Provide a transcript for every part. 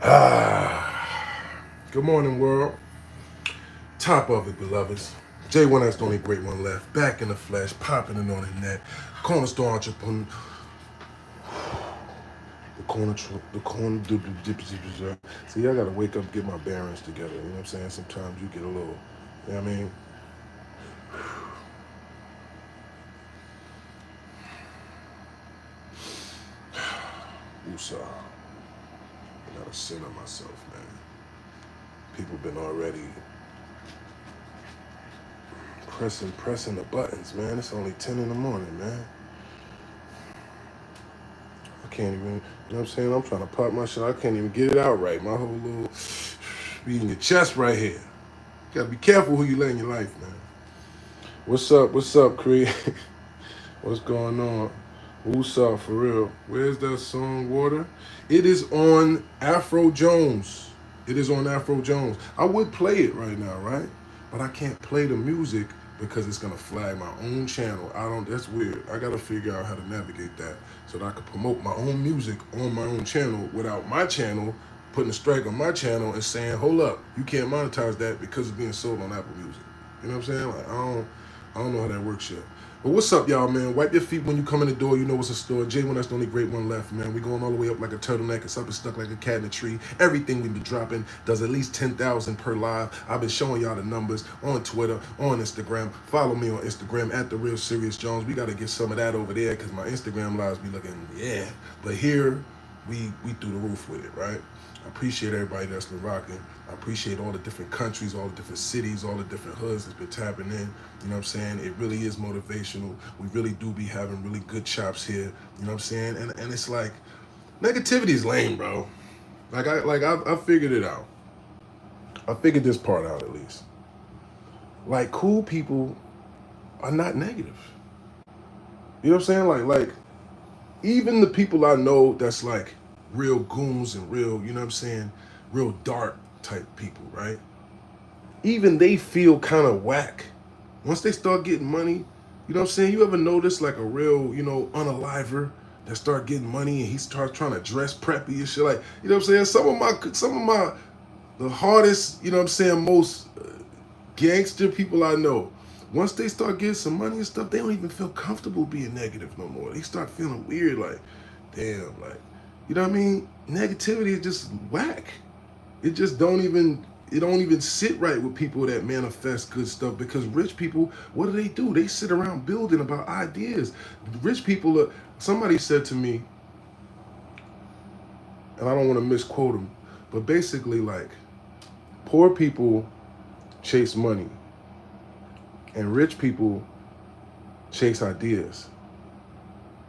Good morning, world. Top of it, beloveds. J1, that's the only great one left. Back in the flesh, popping it on the net. Cornerstone entrepreneur. See, I gotta wake up, get my bearings together. You know what I'm saying? Sometimes you get a little, you know what I mean? Woosah. I gotta center myself, man. People been already pressing the buttons, man. It's only 10 in the morning, man. I can't even, you know what I'm saying? I'm trying to pop my shit. I can't even get it out right. My whole little, be in your chest right here. You gotta be careful who you let in your life, man. What's up, Creed? What's going on? What's up, for real? Where's that song, Water? It is on Afro Jones. It is on Afro Jones. I would play it right now, right? But I can't play the music because it's gonna flag my own channel. That's weird. I gotta figure out how to navigate that so that I can promote my own music on my own channel without my channel putting a strike on my channel and saying, hold up, you can't monetize that because it's being sold on Apple Music. You know what I'm saying? Like I don't know how that works yet. But what's up, y'all, man? Wipe your feet when you come in the door. You know what's in store. J1, that's the only great one left, man. We going all the way up like a turtleneck. It's up and stuck like a cat in a tree. Everything we be dropping does at least 10,000 per live. I've been showing y'all the numbers on Twitter, on Instagram. Follow me on Instagram at the real Serius Jones. We got to get some of that over there because my Instagram lives be looking, yeah. But here, we through the roof with it, right? I appreciate everybody that's been rocking. I appreciate all the different countries, all the different cities, all the different hoods that's been tapping in. You know what I'm saying? It really is motivational. We really do be having really good chops here. You know what I'm saying? And it's like negativity is lame, bro. I figured it out. I figured this part out at least. Like cool people are not negative. You know what I'm saying? Like even the people I know that's like real goons and real, you know what I'm saying, real dark type people, right? Even they feel kind of whack. Once they start getting money, you know what I'm saying? You ever notice like a real, unaliver that start getting money and he starts trying to dress preppy and shit like, you know what I'm saying? Some of my the hardest, you know what I'm saying, most gangster people I know, once they start getting some money and stuff, they don't even feel comfortable being negative no more. They start feeling weird, like, damn, like, you know what I mean? Negativity is just whack. It just don't even sit right with people that manifest good stuff because rich people, what do? They sit around building about ideas. Rich people are, somebody said to me, and I don't want to misquote them, but basically like poor people chase money and rich people chase ideas.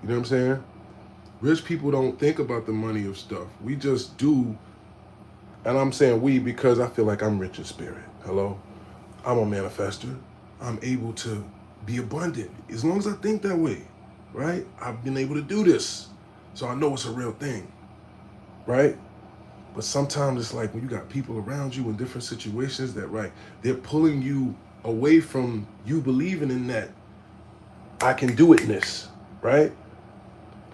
You know what I'm saying? Rich people don't think about the money of stuff. We just do, and I'm saying we because I feel like I'm rich in spirit. Hello? I'm a manifester. I'm able to be abundant as long as I think that way, right? I've been able to do this, so I know it's a real thing, right? But sometimes it's like when you got people around you in different situations that, right, they're pulling you away from you believing in that I can do itness, right?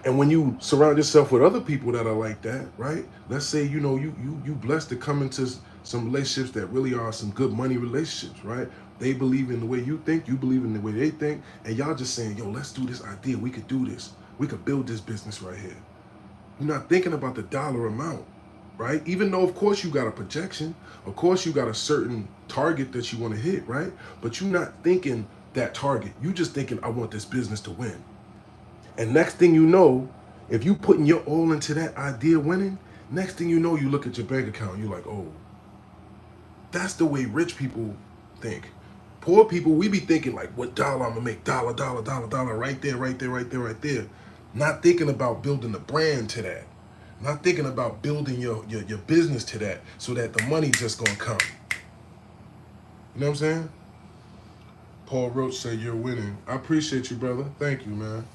And when you surround yourself with other people that are like that, right? Let's say you blessed to come into some relationships that really are some good money relationships, right? They believe in the way you think, you believe in the way they think, and y'all just saying, yo, let's do this idea. We could do this. We could build this business right here. You're not thinking about the dollar amount, right? Even though, of course, you got a projection, of course, you got a certain target that you want to hit, right? But you're not thinking that target. You just thinking, I want this business to win. And next thing you know, if you putting your all into that idea winning, next thing you know, you look at your bank account and you're like, oh, that's the way rich people think. Poor people, we be thinking like, what dollar I'm gonna make? Dollar, dollar, dollar, dollar, right there, right there, right there, right there. Not thinking about building a brand to that. Not thinking about building your business to that so that the money just gonna come. You know what I'm saying? Paul Roach said you're winning. I appreciate you, brother. Thank you, man.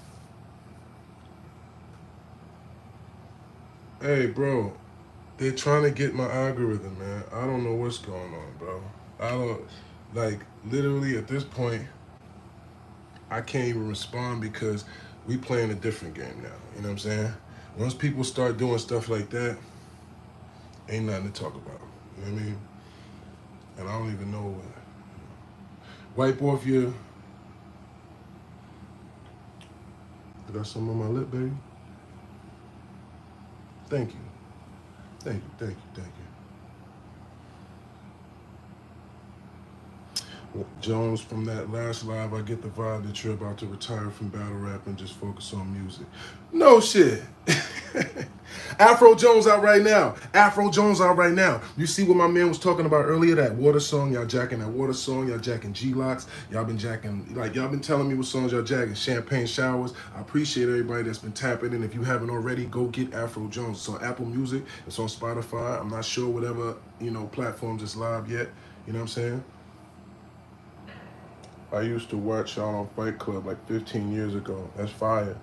Hey, bro, they're trying to get my algorithm, man. I don't know what's going on, bro. I don't like literally at this point. I can't even respond because we playing a different game now. You know what I'm saying? Once people start doing stuff like that, ain't nothing to talk about. You know what I mean? And I don't even know what. Wipe off your. I got some on my lip, baby. Thank you. Thank you, thank you, thank you. Jones, from that last live, I get the vibe that you're about to retire from battle rap and just focus on music. No shit. Afro Jones out right now. Afro Jones out right now. You see what my man was talking about earlier, that water song, y'all jacking that water song, y'all jacking G-Locks, y'all been jacking, like y'all been telling me what songs y'all jacking, Champagne Showers. I appreciate everybody that's been tapping in. If you haven't already, go get Afro Jones. It's on Apple Music, it's on Spotify. I'm not sure whatever, platforms it's live yet. You know what I'm saying? I used to watch y'all on Fight Club like 15 years ago. That's fire.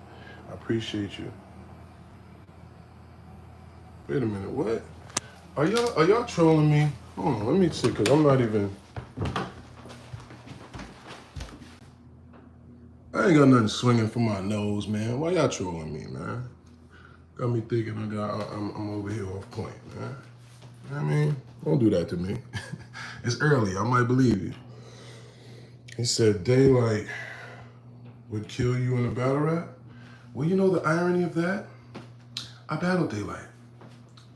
I appreciate you. Wait a minute, what? Are y'all trolling me? Hold on, let me see, cause I'm not even. I ain't got nothing swinging from my nose, man. Why y'all trolling me, man? Got me thinking I'm over here off point, man. You know what I mean? Don't do that to me. It's early. I might believe you. He said daylight would kill you in a battle rap. Well, you know the irony of that? I battled daylight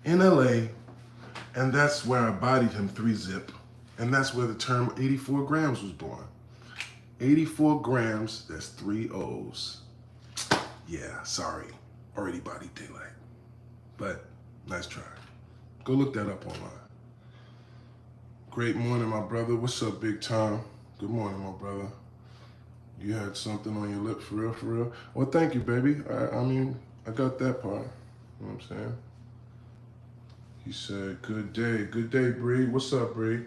in LA, and that's where I bodied him 3-zip, and that's where the term 84 grams was born. 84 grams, that's 3 O's. Yeah, sorry. Already bodied daylight. But nice try. Go look that up online. Great morning, my brother. What's up, big time? Good morning, my brother. You had something on your lip, for real, for real? Well, thank you, baby. I mean, I got that part. You know what I'm saying? He said, good day. Good day, Bree. What's up, Bree?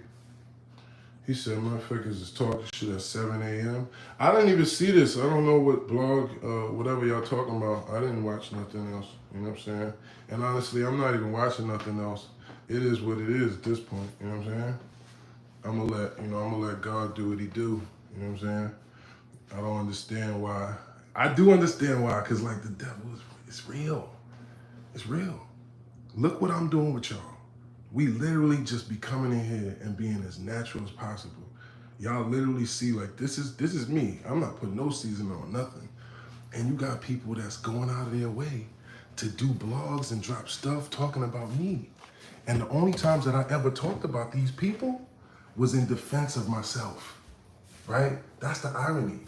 He said, motherfuckers is talking shit at 7 a.m. I didn't even see this. I don't know what blog, whatever y'all talking about. I didn't watch nothing else. You know what I'm saying? And honestly, I'm not even watching nothing else. It is what it is at this point. You know what I'm saying? I'm gonna let God do what he do. You know what I'm saying? I don't understand why. I do understand why, because like the devil it's real. It's real. Look what I'm doing with y'all. We literally just be coming in here and being as natural as possible. Y'all literally see like this is me. I'm not putting no seasoning on nothing. And you got people that's going out of their way to do blogs and drop stuff talking about me. And the only times that I ever talked about these people was in defense of myself, right? That's the irony.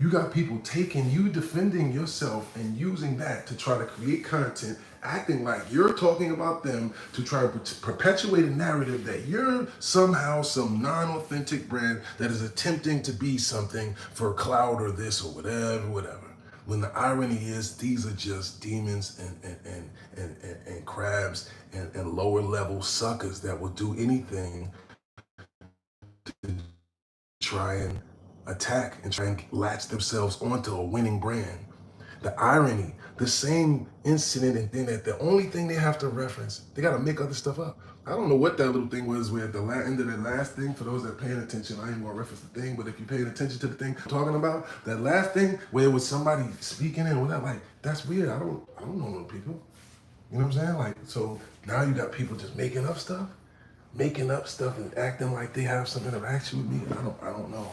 You got people taking you defending yourself and using that to try to create content, acting like you're talking about them to try to perpetuate a narrative that you're somehow some non-authentic brand that is attempting to be something for clout or this or whatever. When the irony is these are just demons and crabs and lower level suckers that will do anything to try and attack and try and latch themselves onto a winning brand. The irony, the same incident and thing that the only thing they have to reference, they got to make other stuff up. I don't know what that little thing was where at the end of that last thing, for those that paying attention, I ain't gonna reference the thing, but if you're paying attention to the thing I'm talking about, that last thing where it was somebody speaking and whatever, like, that's weird. I don't know them people. You know what I'm saying? Like, so now you got people just making up stuff and acting like they have something of action with me. I don't know.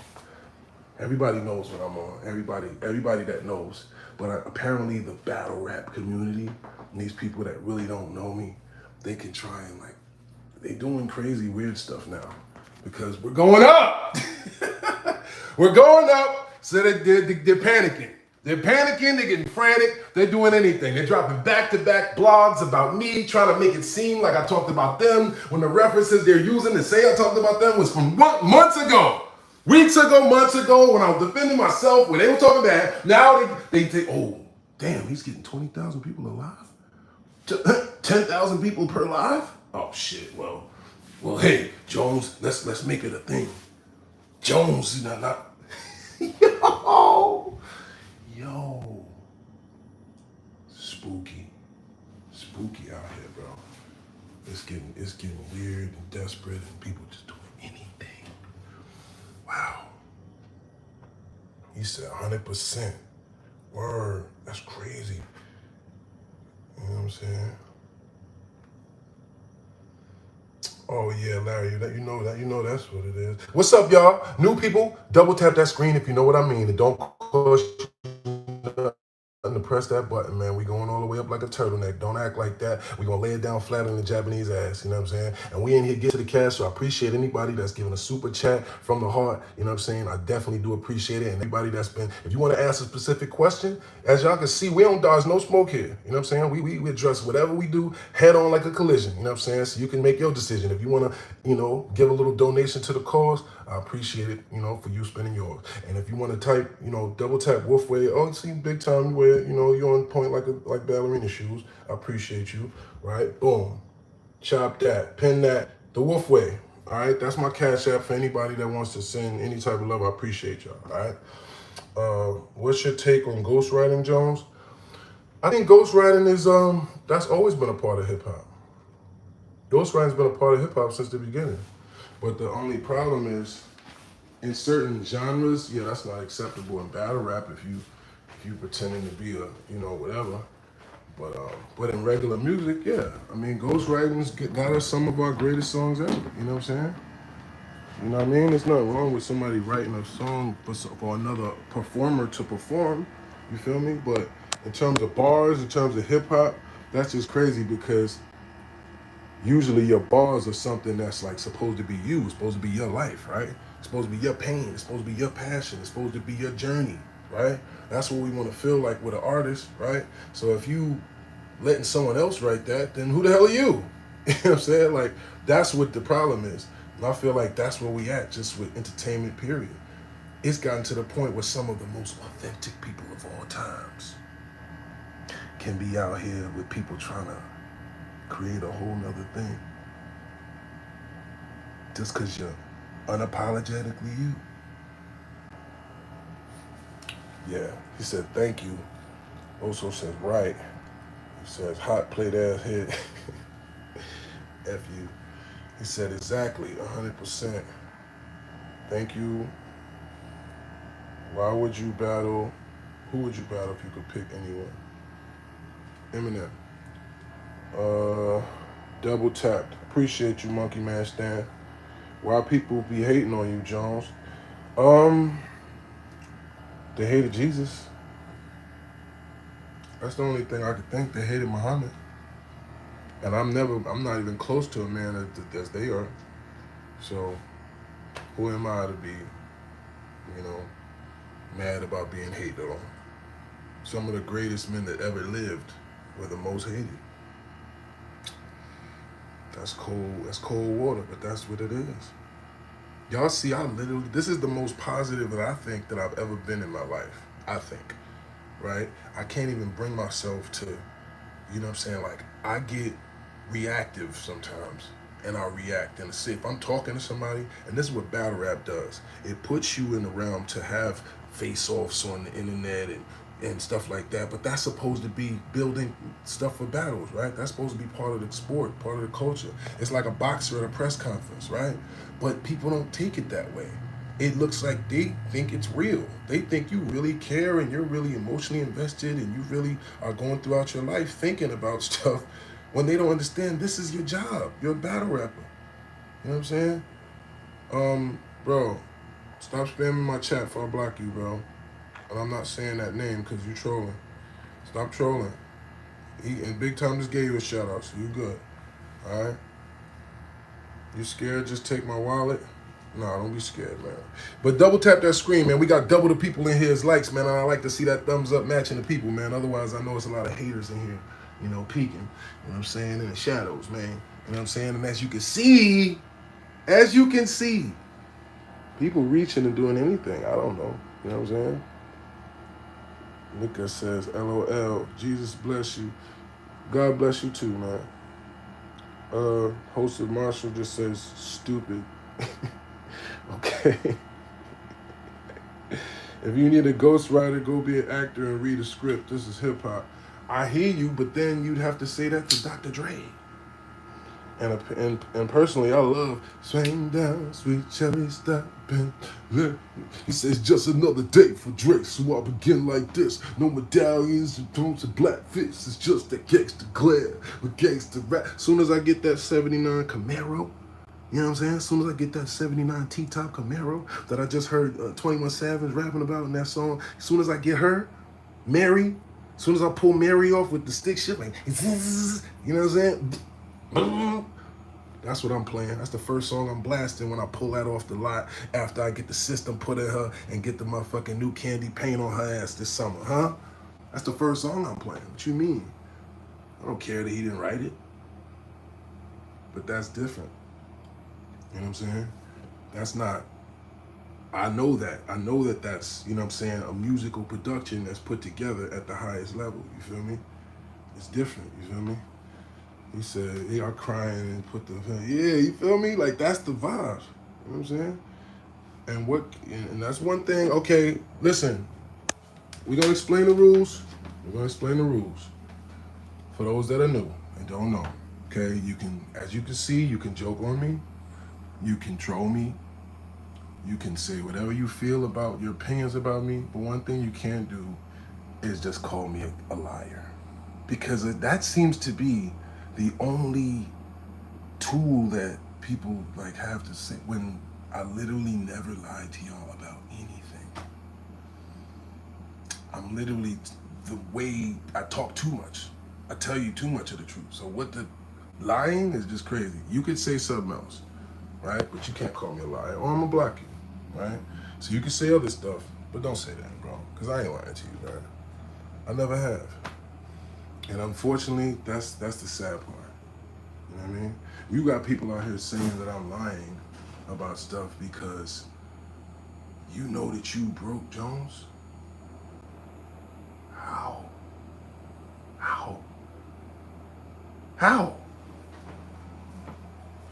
Everybody knows what I'm on. Everybody that knows. But apparently the battle rap community and these people that really don't know me, they can try and like, they doing crazy weird stuff now because we're going up. We're going up. So they're panicking. They're panicking, they're getting frantic, they're doing anything. They're dropping back-to-back blogs about me, trying to make it seem like I talked about them when the references they're using to say I talked about them was from months ago. Weeks ago, months ago, when I was defending myself, when they were talking bad, now they say, oh, damn, he's getting 20,000 people alive? 10,000 people per live? Oh shit, well, hey, Jones, let's make it a thing. Jones, not yo, spooky out here, bro. It's getting weird and desperate, and people just doing anything. Wow. He said 100%. Word, that's crazy. You know what I'm saying? Oh yeah, Larry, you know that's what it is. What's up, y'all? New people, double tap that screen if you know what I mean. And don't cost you nothing to press that button, man. We going all the way up like a turtleneck. Don't act like that. We gonna lay it down flat on the Japanese ass, you know what I'm saying? And we in here get to the cash, so I appreciate anybody that's giving a super chat from the heart, you know what I'm saying? I definitely do appreciate it. And anybody that's been, if you want to ask a specific question, as y'all can see, we don't dodge no smoke here, you know what I'm saying? We address whatever we do head on like a collision, you know what I'm saying? So you can make your decision. If you want to, you know, give a little donation to the cause, I appreciate it, you know, for you spending yours. And if you want to type, you know, double tap Wolfway, oh, see, big time, you wear, you know, you're on point like ballerina shoes. I appreciate you, right? Boom. Chop that, pin that, the Wolfway. All right, that's my cash app for anybody that wants to send any type of love. I appreciate y'all. All right. What's your take on ghostwriting, Jones? I think ghostwriting is that's always been a part of hip hop. Ghostwriting's been a part of hip hop since the beginning. But the only problem is, in certain genres, yeah, that's not acceptable in battle rap if you pretending to be a, you know, whatever. But in regular music, yeah. I mean, ghostwriting's got us some of our greatest songs ever. You know what I'm saying? You know what I mean? There's nothing wrong with somebody writing a song for another performer to perform. You feel me? But in terms of bars, in terms of hip hop, that's just crazy because usually your bars are something that's like supposed to be you, it's supposed to be your life, right? It's supposed to be your pain, it's supposed to be your passion, it's supposed to be your journey, right? That's what we want to feel like with an artist, right? So if you letting someone else write that, then who the hell are you? You know what I'm saying? Like, that's what the problem is. And I feel like that's where we at just with entertainment, period. It's gotten to the point where some of the most authentic people of all times can be out here with people trying to create a whole nother thing just because you're unapologetically you. Yeah, he said thank you. Also says right. He says hot plate ass head. F you. He said exactly 100%. Thank you. Why would you battle? Who would you battle if you could pick anyone? Eminem. Double tapped. Appreciate you, Monkey Man Stan. Why people be hating on you, Jones? They hated Jesus. That's the only thing I could think. They hated Muhammad. And I'm not even close to a man as they are. So who am I to be, you know, mad about being hated on? Some of the greatest men that ever lived were the most hated. That's cold water, but that's what it is. Y'all see, this is the most positive that I think that I've ever been in my life, I think, right? I can't even bring myself to, you know what I'm saying? Like, I get reactive sometimes, and I'll react. And see, if I'm talking to somebody, and this is what battle rap does, it puts you in the realm to have face-offs on the internet and stuff like that, but that's supposed to be building stuff for battles, right? That's supposed to be part of the sport, part of the culture. It's like a boxer at a press conference, right? But people don't take it that way. It looks like they think it's real. They think you really care and you're really emotionally invested and you really are going throughout your life thinking about stuff when they don't understand this is your job. You're a battle rapper. You know what I'm saying? Bro, stop spamming my chat before I block you, bro. And I'm not saying that name because you trolling. Stop trolling. And Big Time just gave you a shout out, so you good. Alright? You scared? Just take my wallet? Nah, don't be scared, man. But double tap that screen, man. We got double the people in here as likes, man. And I like to see that thumbs up matching the people, man. Otherwise, I know it's a lot of haters in here, you know, peeking. You know what I'm saying? In the shadows, man. You know what I'm saying? And as you can see, people reaching and doing anything. I don't know. You know what I'm saying? Nika says, LOL, Jesus bless you. God bless you too, man. Hosted Marshall just says, stupid. Okay. If you need a ghostwriter, go be an actor and read a script. This is hip hop. I hear you, but then you'd have to say that to Dr. Dre. And personally, I love swing down, sweet cherry stopping. He says just another day for Drake, so I begin like this. No medallions and tones and black fists. It's just that gangsta glare with gangsta rap. Soon as I get that '79 Camaro, You know what I'm saying? As soon as I get that 79 T-top Camaro that I just heard 21 Savage rapping about in that song, as soon as I get her, Mary, as soon as I pull Mary off with the stick shift, like, you know what I'm saying? That's what I'm playing. That's the first song I'm blasting when I pull that off the lot after I get the system put in her and get the motherfucking new candy paint on her ass this summer, huh? That's the first song I'm playing. What you mean? I don't care that he didn't write it, but that's different. You know what I'm saying? That's not, I know that. I know that that's, you know what I'm saying, a musical production that's put together at the highest level. You feel me? It's different. You feel me? He said, they are crying and put the, yeah, you feel me? Like, that's the vibe. You know what I'm saying? And that's one thing. Okay, listen, we're going to explain the rules. We're going to explain the rules for those that are new and don't know. Okay, you can, as you can see, you can joke on me. You can troll me. You can say whatever you feel about your opinions about me. But one thing you can't do is just call me a liar. Because that seems to be the only tool that people like have to say when I literally never lied to y'all about anything. I'm literally, the way I talk too much. I tell you too much of the truth. So what the lying is just crazy. You could say something else, right? But you can't call me a liar or I'm gonna block you, right? So you can say other stuff, but don't say that, bro. Because I ain't lying to you, man. I never have. And unfortunately, that's the sad part. You know what I mean? You got people out here saying that I'm lying about stuff because you know that you broke, Jones. How? How? How?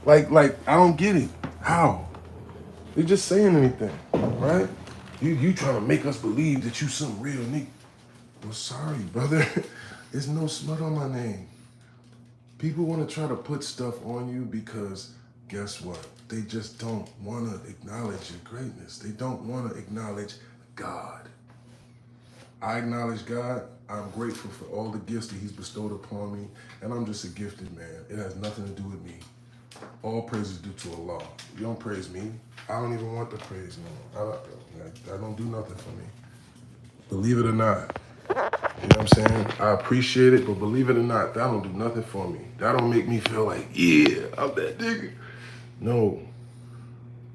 Like, I don't get it. How? They're just saying anything, right? You trying to make us believe that you some real nigga. Well, sorry, brother. There's no smut on my name. People want to try to put stuff on you because guess what? They just don't want to acknowledge your greatness. They don't want to acknowledge God. I acknowledge God. I'm grateful for all the gifts that he's bestowed upon me, and I'm just a gifted man. It has nothing to do with me. All praise is due to Allah. You don't praise me. I don't even want the praise no more. I don't do nothing for me. Believe it or not. You know what I'm saying? I appreciate it, but believe it or not, that don't do nothing for me. That don't make me feel like, yeah, I'm that nigga. No.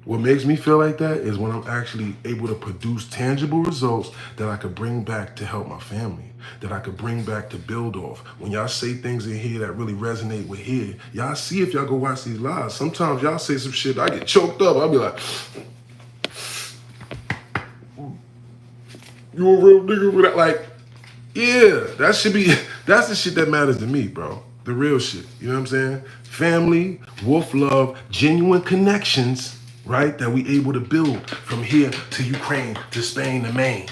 What makes me feel like that is when I'm actually able to produce tangible results that I could bring back to help my family, that I could bring back to build off. When y'all say things in here that really resonate with here, y'all see if y'all go watch these lives. Sometimes y'all say some shit, I get choked up. I'll be like, you a real nigga with that? Like, yeah, that's the shit that matters to me, bro. The real shit, you know what I'm saying? Family, wolf love, genuine connections, right? That we able to build from here to Ukraine, to Spain, to Maine.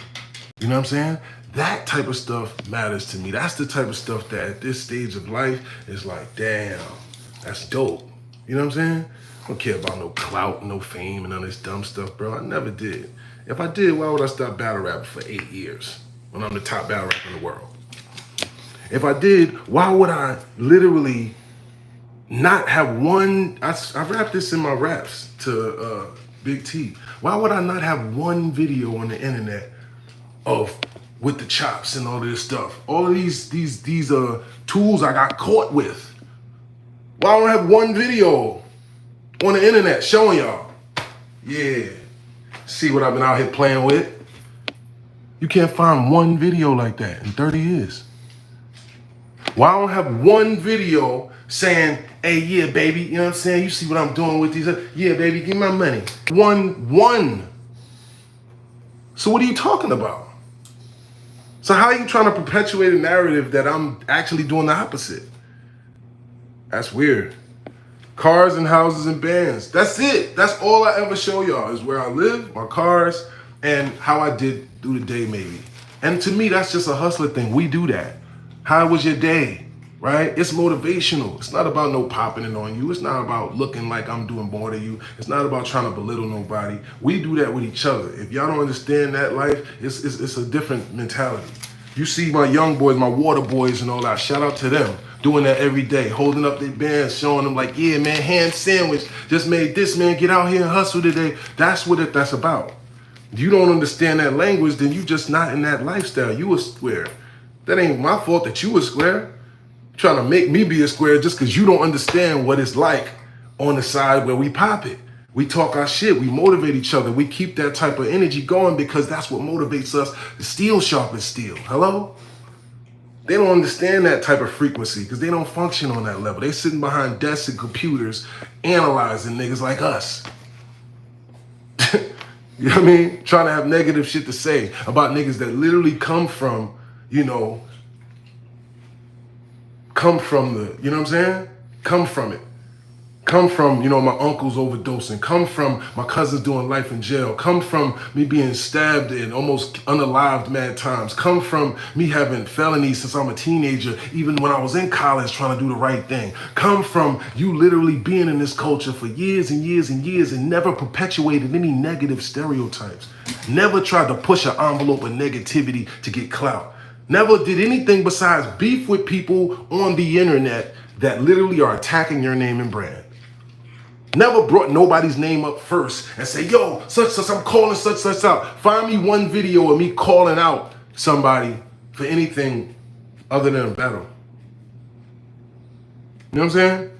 You know what I'm saying? That type of stuff matters to me. That's the type of stuff that at this stage of life is like, damn, that's dope. You know what I'm saying? I don't care about no clout, no fame, and none of this dumb stuff, bro. I never did. If I did, why would I stop battle rapping for 8 years when I'm the top battle rapper in the world? If I did, why would I literally not have one, I rap this in my raps to Big T. Why would I not have one video on the internet of with the chops and all of this stuff? All of these tools I got caught with. Why don't I have one video on the internet showing y'all? Yeah. See what I've been out here playing with? You can't find one video like that in 30 years. Why don't I have one video saying, hey, yeah, baby, you know what I'm saying? You see what I'm doing with these? Yeah, baby, give me my money. One. So what are you talking about? So how are you trying to perpetuate a narrative that I'm actually doing the opposite? That's weird. Cars and houses and bands. That's it. That's all I ever show y'all is where I live, my cars, and how I did through the day maybe. And to me, that's just a hustler thing. We do that. How was your day, right? It's motivational. It's not about no popping it on you. It's not about looking like I'm doing more than you. It's not about trying to belittle nobody. We do that with each other. If y'all don't understand that life, it's a different mentality. You see my young boys, my water boys and all that, shout out to them. doing that every day, holding up their bands, showing them like, yeah, man, ham sandwich, just made this, man, get out here and hustle today. That's what that's about. If you don't understand that language, then you just not in that lifestyle. You a square. That ain't my fault that you a square. Trying to make me be a square just because you don't understand what it's like on the side where we pop it. We talk our shit. We motivate each other. We keep that type of energy going because that's what motivates us. Steel sharpens steel. Hello? They don't understand that type of frequency because they don't function on that level. They sitting behind desks and computers analyzing niggas like us. You know what I mean? Trying to have negative shit to say about niggas that literally come from, you know what I'm saying? Come from it. Come from, you know, my uncles overdosing. Come from my cousins doing life in jail. Come from me being stabbed and almost unalived mad times. Come from me having felonies since I'm a teenager, even when I was in college trying to do the right thing. Come from you literally being in this culture for years and years and years and never perpetuated any negative stereotypes. Never tried to push an envelope of negativity to get clout. Never did anything besides beef with people on the internet that literally are attacking your name and brand. Never brought nobody's name up first and say, yo, such, I'm calling such out. Find me one video of me calling out somebody for anything other than a battle. You know what I'm saying?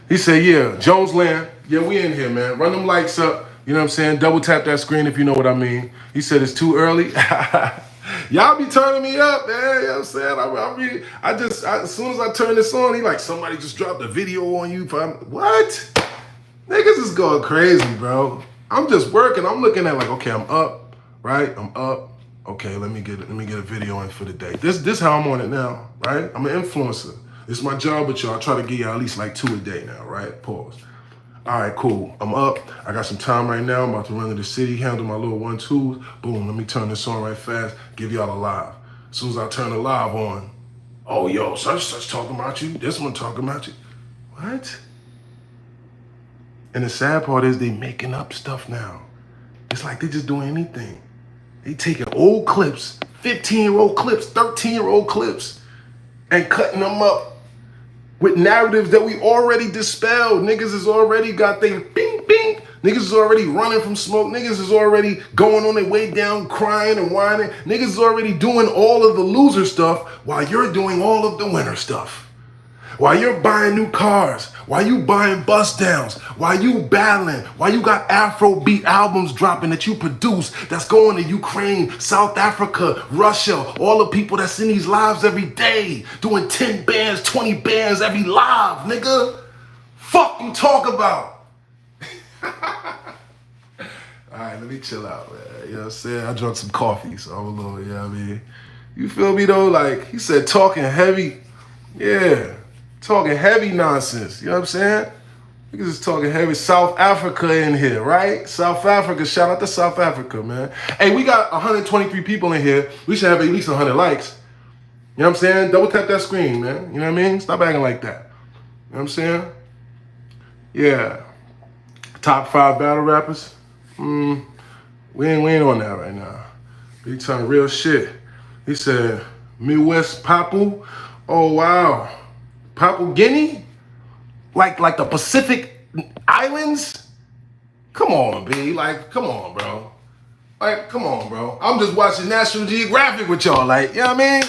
He said, yeah, Jones Land, yeah, we in here, man. Run them lights up. You know what I'm saying? Double tap that screen if you know what I mean. He said it's too early. Y'all be turning me up, man. You know what I'm saying? As soon as I turn this on, he like, somebody just dropped a video on you. What? Niggas is going crazy, bro. I'm just working. I'm looking at like, okay, I'm up, right? I'm up. Okay, let me get a video in for the day. This how I'm on it now, right? I'm an influencer. It's my job with y'all. I try to get y'all at least like 2 a day now, right? Pause. All right, cool. I'm up. I got some time right now. I'm about to run to the city, handle my little 1-2s. Boom, let me turn this on right fast, give y'all a live. As soon as I turn the live on, oh, yo, such talking about you. This one talking about you. What? And the sad part is they making up stuff now. It's like they just doing anything. They taking old clips, 15-year-old clips, 13-year-old clips, and cutting them up with narratives that we already dispelled. Niggas has already got their bing, bing. Niggas is already running from smoke. Niggas is already going on their way down, crying and whining. Niggas is already doing all of the loser stuff while you're doing all of the winner stuff. While you're buying new cars, while you buying bust downs, while you battling, while you got Afrobeat albums dropping that you produce, that's going to Ukraine, South Africa, Russia, all the people that's in these lives every day, doing 10 bands, 20 bands every live, nigga. Fuck you talk about. All right, let me chill out, man. You know what I'm saying? I drank some coffee, so I'm a little, you know what I mean? You feel me though? Like, he said talking heavy. Yeah. Talking heavy nonsense, you know what I'm saying? Niggas is talking heavy. South Africa in here, right? South Africa, shout out to South Africa, man. Hey, we got 123 people in here. We should have at least 100 likes. You know what I'm saying? Double tap that screen, man. You know what I mean? Stop acting like that. You know what I'm saying? Yeah. Top 5 battle rappers? We ain't on that right now. Big time real shit. He said, Midwest Papu. Oh, wow. Papua Guinea? Like the Pacific Islands? Come on, B. Like, come on, bro. Like, come on, bro. I'm just watching National Geographic with y'all. Like, you know what I mean?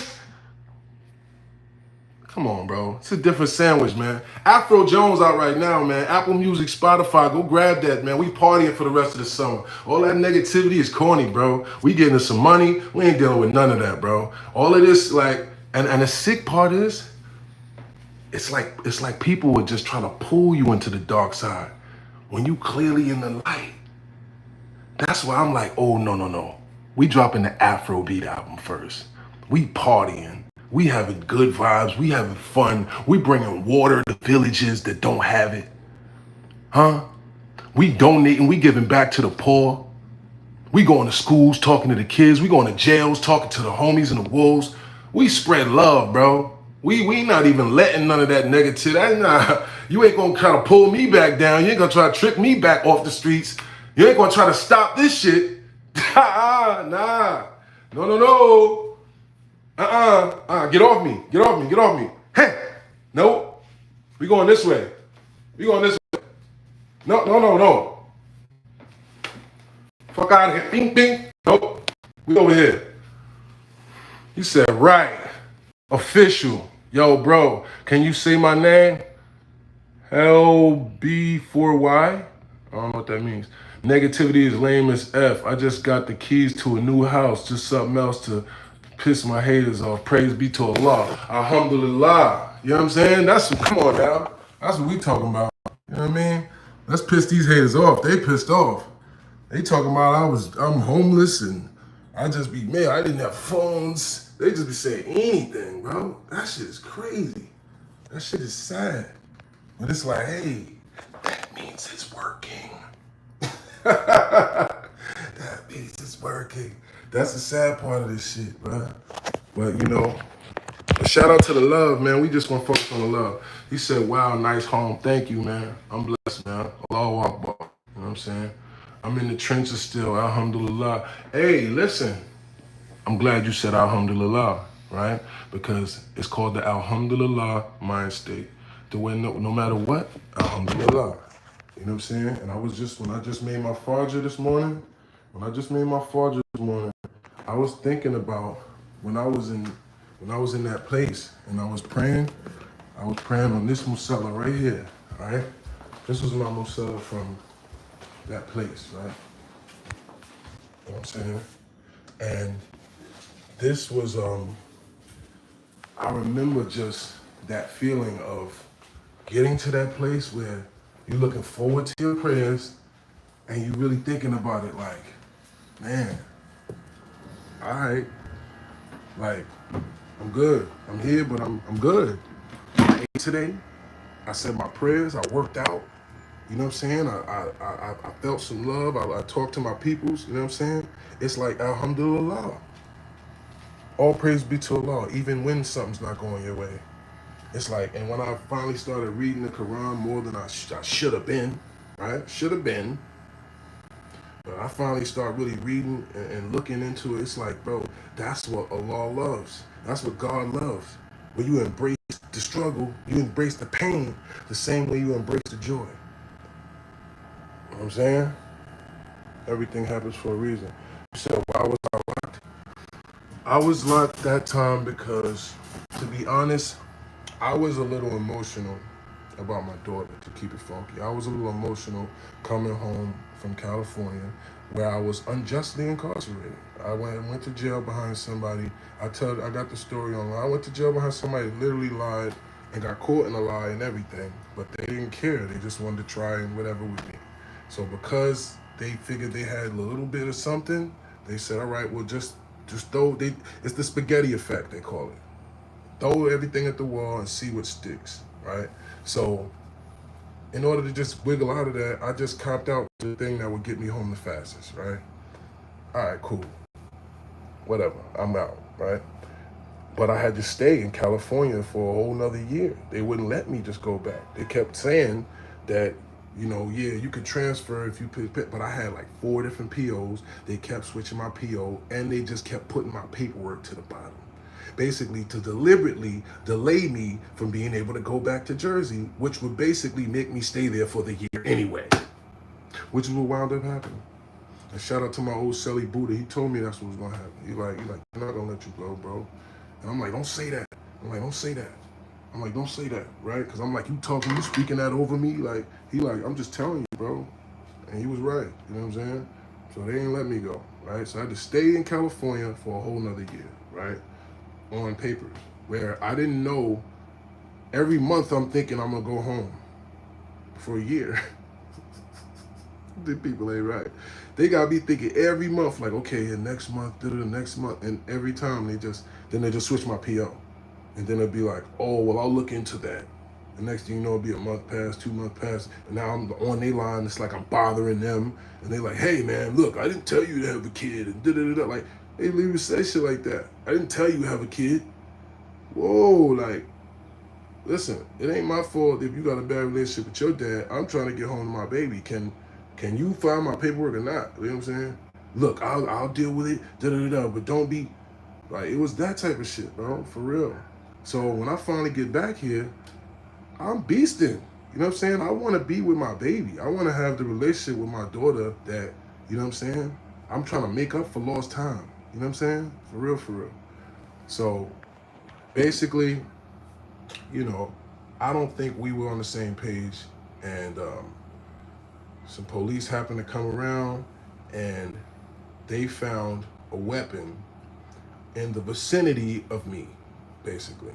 Come on, bro. It's a different sandwich, man. Afro Jones out right now, man. Apple Music, Spotify. Go grab that, man. We partying for the rest of the summer. All that negativity is corny, bro. We getting us some money. We ain't dealing with none of that, bro. All of this, like, and the sick part is, it's like people would just try to pull you into the dark side when you clearly in the light. That's why I'm like, oh, no. We dropping the Afrobeat album first. We partying. We having good vibes. We having fun. We bringing water to villages that don't have it. Huh? We donating. We giving back to the poor. We going to schools, talking to the kids. We going to jails, talking to the homies and the wolves. We spread love, bro. We not even letting none of that negativity. Nah, you ain't gonna try to pull me back down. You ain't gonna try to trick me back off the streets. You ain't gonna try to stop this shit. Nah. No. Get off me. Hey. Nope. We going this way. We going this way. No, no, no, no. Fuck out of here. Bing, bing. Nope. We over here. He said, right. Official. Yo, bro, can you say my name? LB4Y? I don't know what that means. Negativity is lame as F. I just got the keys to a new house. Just something else to piss my haters off. Praise be to Allah. Alhamdulillah. You know what I'm saying? Come on now. That's what we talking about. You know what I mean? Let's piss these haters off. They pissed off. They talking about I'm homeless and I just be, man, I didn't have phones. They just be saying anything, bro. That shit is crazy. That shit is sad. But it's like, hey, that means it's working. That means it's working. That's the sad part of this shit, bro. But you know, shout out to the love, man. We just gonna focus on the love. He said, wow, nice home. Thank you, man. I'm blessed, man. Allahu Akbar. You know what I'm saying? I'm in the trenches still, alhamdulillah. Hey, listen, I'm glad you said alhamdulillah, right? Because it's called the alhamdulillah mind state. The way no matter what, alhamdulillah. You know what I'm saying? And when I just made my fajr this morning, I was thinking about when I was in that place and I was praying on this musalla right here, right? This was my musalla from that place, right? You know what I'm saying? And this was, I remember just that feeling of getting to that place where you're looking forward to your prayers and you really thinking about it like, man, all right, like, I'm good. I'm here, but I'm good. I ate today. I said my prayers. I worked out. You know what I'm saying? I felt some love. I talked to my peoples. You know what I'm saying? It's like, alhamdulillah. All praise be to Allah, even when something's not going your way. It's like, and when I finally started reading the Quran more than I should have been, right? Should have been. But I finally started really reading and looking into it. It's like, bro, that's what Allah loves. That's what God loves. When you embrace the struggle, you embrace the pain the same way you embrace the joy. You know what I'm saying? Everything happens for a reason. So why was I locked? I was locked that time because, to be honest, I was a little emotional about my daughter, to keep it funky. I was a little emotional coming home from California where I was unjustly incarcerated. I went to jail behind somebody. I got the story online. I went to jail behind somebody that literally lied and got caught in a lie and everything, but they didn't care. They just wanted to try and whatever with me. So because they figured they had a little bit of something, they said, all right, well, just throw, it's the spaghetti effect, they call it. Throw everything at the wall and see what sticks, right? So in order to just wiggle out of that, I just copped out the thing that would get me home the fastest, right? All right, cool. Whatever, I'm out, right? But I had to stay in California for a whole nother year. They wouldn't let me just go back. They kept saying that, you know, yeah, you could transfer if you pick, but I had like 4 different POs. They kept switching my PO and they just kept putting my paperwork to the bottom. Basically to deliberately delay me from being able to go back to Jersey, which would basically make me stay there for the year anyway, which is what wound up happening. And shout out to my old Selly Buddha. He told me that's what was gonna happen. He like, I'm not gonna let you go, bro. And I'm like, don't say that. I'm like, don't say that. I'm like, don't say that, right? Because I'm like, you speaking that over me? Like, I'm just telling you, bro. And he was right, you know what I'm saying? So they ain't let me go, right? So I had to stay in California for a whole nother year, right? On paper, where I didn't know. Every month I'm thinking I'm gonna go home for a year. The people ain't right. They gotta be thinking every month, like, okay, next month, next month, and every time they just switch my PO, and then it'll be like, oh, well, I'll look into that. The next thing you know, it'll be a month past, 2 months past, and now I'm on their line. It's like I'm bothering them, and they like, hey man, look, I didn't tell you to have a kid, and da-da-da-da. Like, they leave say shit like that. I didn't tell you to have a kid. Whoa, like, listen, it ain't my fault if you got a bad relationship with your dad. I'm trying to get home to my baby. Can you find my paperwork or not? You know what I'm saying? Look, I'll deal with it, da-da-da-da, but don't be, like, it was that type of shit, bro, for real. So when I finally get back here, I'm beasting. You know what I'm saying? I want to be with my baby. I want to have the relationship with my daughter that, you know what I'm saying? I'm trying to make up for lost time. You know what I'm saying? For real, for real. So basically, you know, I don't think we were on the same page. And some police happened to come around and they found a weapon in the vicinity of me, basically,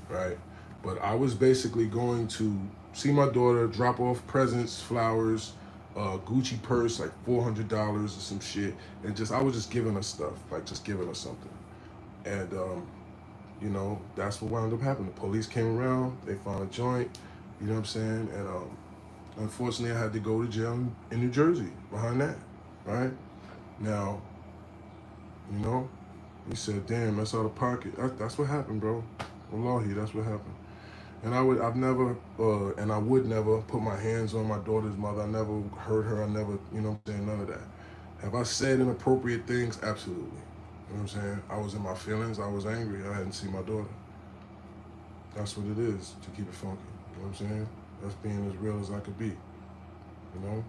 right? But I was basically going to see my daughter, drop off presents, flowers, Gucci purse, like $400 or some shit, and I was just giving her stuff, like just giving her something, and you know, that's what wound up happening. The police came around, they found a joint, you know what I'm saying, and unfortunately, I had to go to jail in New Jersey behind that, right? Now, you know, he said, "Damn, that's out of pocket." That's what happened, bro. Wallahi, that's what happened. And I've never, and I would never put my hands on my daughter's mother. I never hurt her. I never, you know what I'm saying, none of that. Have I said inappropriate things? Absolutely. You know what I'm saying? I was in my feelings. I was angry. I hadn't seen my daughter. That's what it is, to keep it funky. You know what I'm saying? That's being as real as I could be. You know?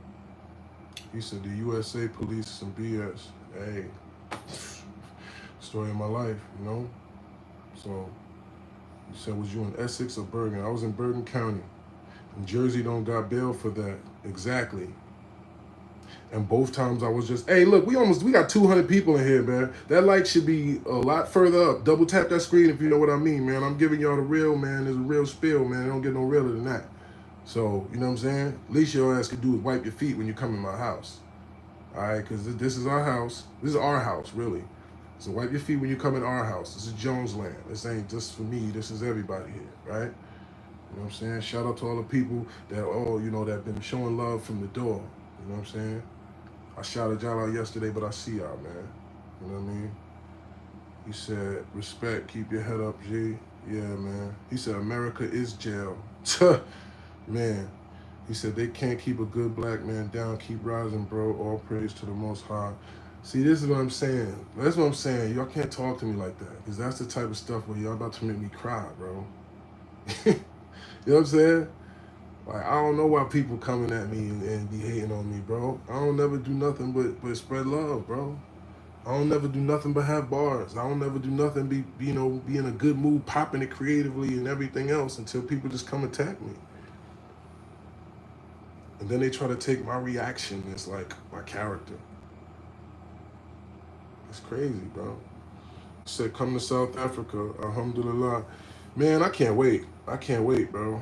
He said, the USA police some BS. Hey, story of my life, you know? So, he said, was you in Essex or Bergen? I was in Bergen County. And Jersey don't got bail for that. Exactly. And both times I was just, hey, look, we got 200 people in here, man. That light should be a lot further up. Double tap that screen if you know what I mean, man. I'm giving y'all the real, man. There's a real spill, man. It don't get no realer than that. So, you know what I'm saying? Least your ass could do is wipe your feet when you come in my house. All right? Because this is our house. This is our house, really. So wipe your feet when you come in our house. This is Jones land. This ain't just for me. This is everybody here, right? You know what I'm saying? Shout out to all the people that, you know, that been showing love from the door. You know what I'm saying? I shouted y'all out yesterday, but I see y'all, man. You know what I mean? He said, respect, keep your head up, G. Yeah, man. He said, America is jail. Man. He said, they can't keep a good black man down. Keep rising, bro. All praise to the Most High. See, this is what I'm saying. That's what I'm saying. Y'all can't talk to me like that. Because that's the type of stuff where y'all about to make me cry, bro. You know what I'm saying? Like, I don't know why people coming at me and be hating on me, bro. I don't never do nothing but spread love, bro. I don't never do nothing but have bars. I don't never do nothing be in a good mood, popping it creatively and everything else until people just come attack me. And then they try to take my reaction as like my character. It's crazy, bro. Said come to South Africa, alhamdulillah. Man, I can't wait. I can't wait, bro.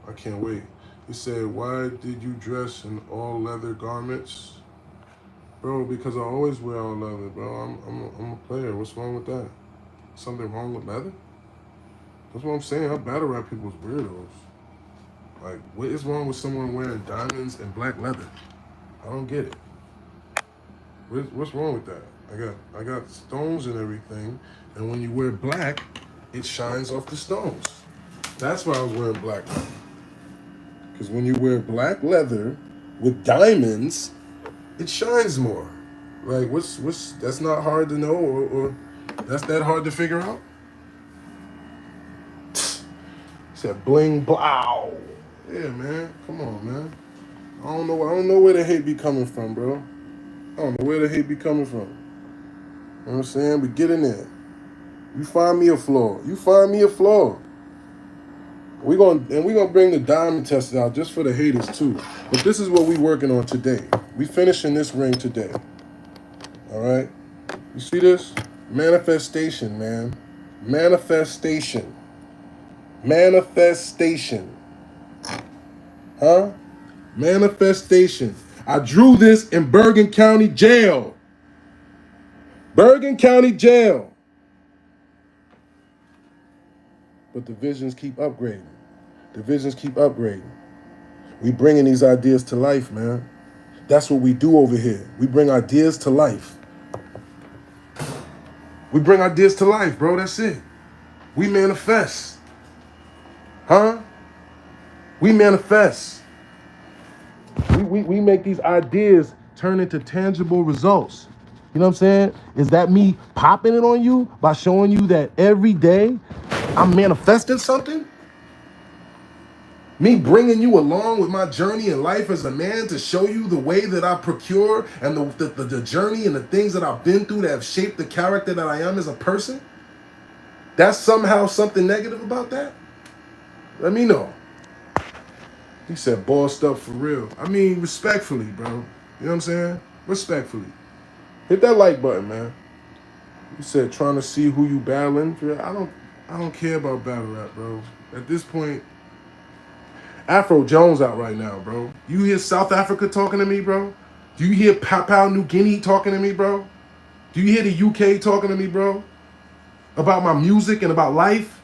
I can't wait. He said, why did you dress in all leather garments? Bro, because I always wear all leather, bro. I'm a player. What's wrong with that? Something wrong with leather? That's what I'm saying. I battle rap people's weirdos. Like, what is wrong with someone wearing diamonds and black leather? I don't get it. What's wrong with that? I got stones and everything, and when you wear black, it shines off the stones. That's why I was wearing black leather. Because when you wear black leather with diamonds, it shines more. Like, what's that's not hard to know, or that's that hard to figure out? Said bling blow. Yeah, man. Come on, man. I don't know where the hate be coming from, bro. I don't know where the hate be coming from. You know what I'm saying? But get in there. You find me a flaw. You find me a flaw. We're gonna bring the diamond test out just for the haters too. But this is what we working on today. We finishing this ring today. All right? You see this? Manifestation, man. Manifestation. Manifestation. Huh? Manifestation. I drew this in Bergen County Jail. Bergen County Jail. But the visions keep upgrading. The visions keep upgrading. We bringing these ideas to life, man. That's what we do over here. We bring ideas to life. We bring ideas to life, bro. That's it. We manifest. Huh? We manifest. We make these ideas turn into tangible results. You know what I'm saying? Is that me popping it on you by showing you that every day I'm manifesting something? Me bringing you along with my journey in life as a man to show you the way that I procure and the journey and the things that I've been through that have shaped the character that I am as a person? That's somehow something negative about that? Let me know. He said, bossed up for real. I mean, respectfully, bro. You know what I'm saying? Respectfully. Hit that like button, man. He said, trying to see who you battling. I don't care about battle rap, bro. At this point, Afro Jones out right now, bro. You hear South Africa talking to me, bro? Do you hear Papua New Guinea talking to me, bro? Do you hear the UK talking to me, bro? About my music and about life?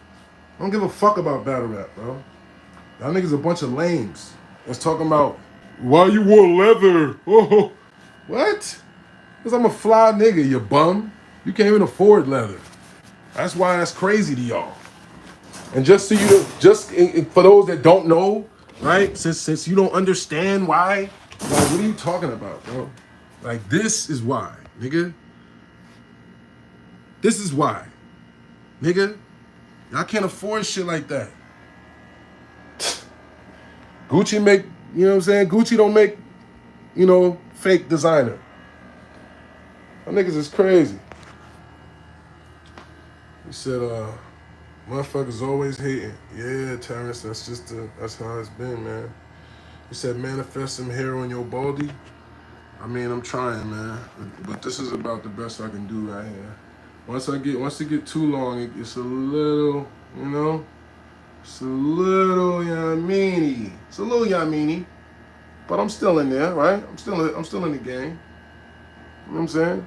I don't give a fuck about battle rap, bro. Y'all niggas a bunch of lames. That's talking about why you wore leather. Oh, what? Because I'm a fly nigga, you bum. You can't even afford leather. That's why that's crazy to y'all. And just so you, for those that don't know, right? Since you don't understand why, like, what are you talking about, bro? Like, this is why, nigga. This is why, nigga. Y'all can't afford shit like that. Gucci make, you know what I'm saying? Gucci don't make, fake designer. Them niggas is crazy. He said, motherfuckers always hating. Yeah, Terrence, that's how it's been, man. He said, manifest some hair on your baldy. I mean, I'm trying, man. But this is about the best I can do right here. Once it get too long, it's a little, it's a little yamini. It's a little yamini. But I'm still in there, right? I'm still in the game. You know what I'm saying?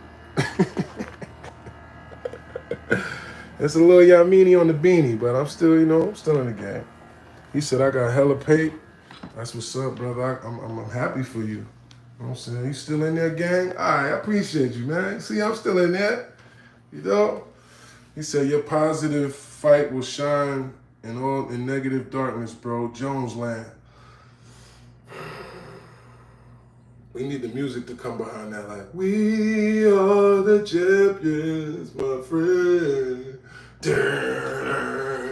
It's a little yamini on the beanie, but I'm still, I'm still in the game. He said, I got hella paid. That's what's up, brother. I'm happy for you. You know what I'm saying? You still in there, gang? All right, I appreciate you, man. See, I'm still in there. You know? He said, your positive fight will shine in negative darkness, bro. Jones land. We need the music to come behind that, like, we are the champions, my friend.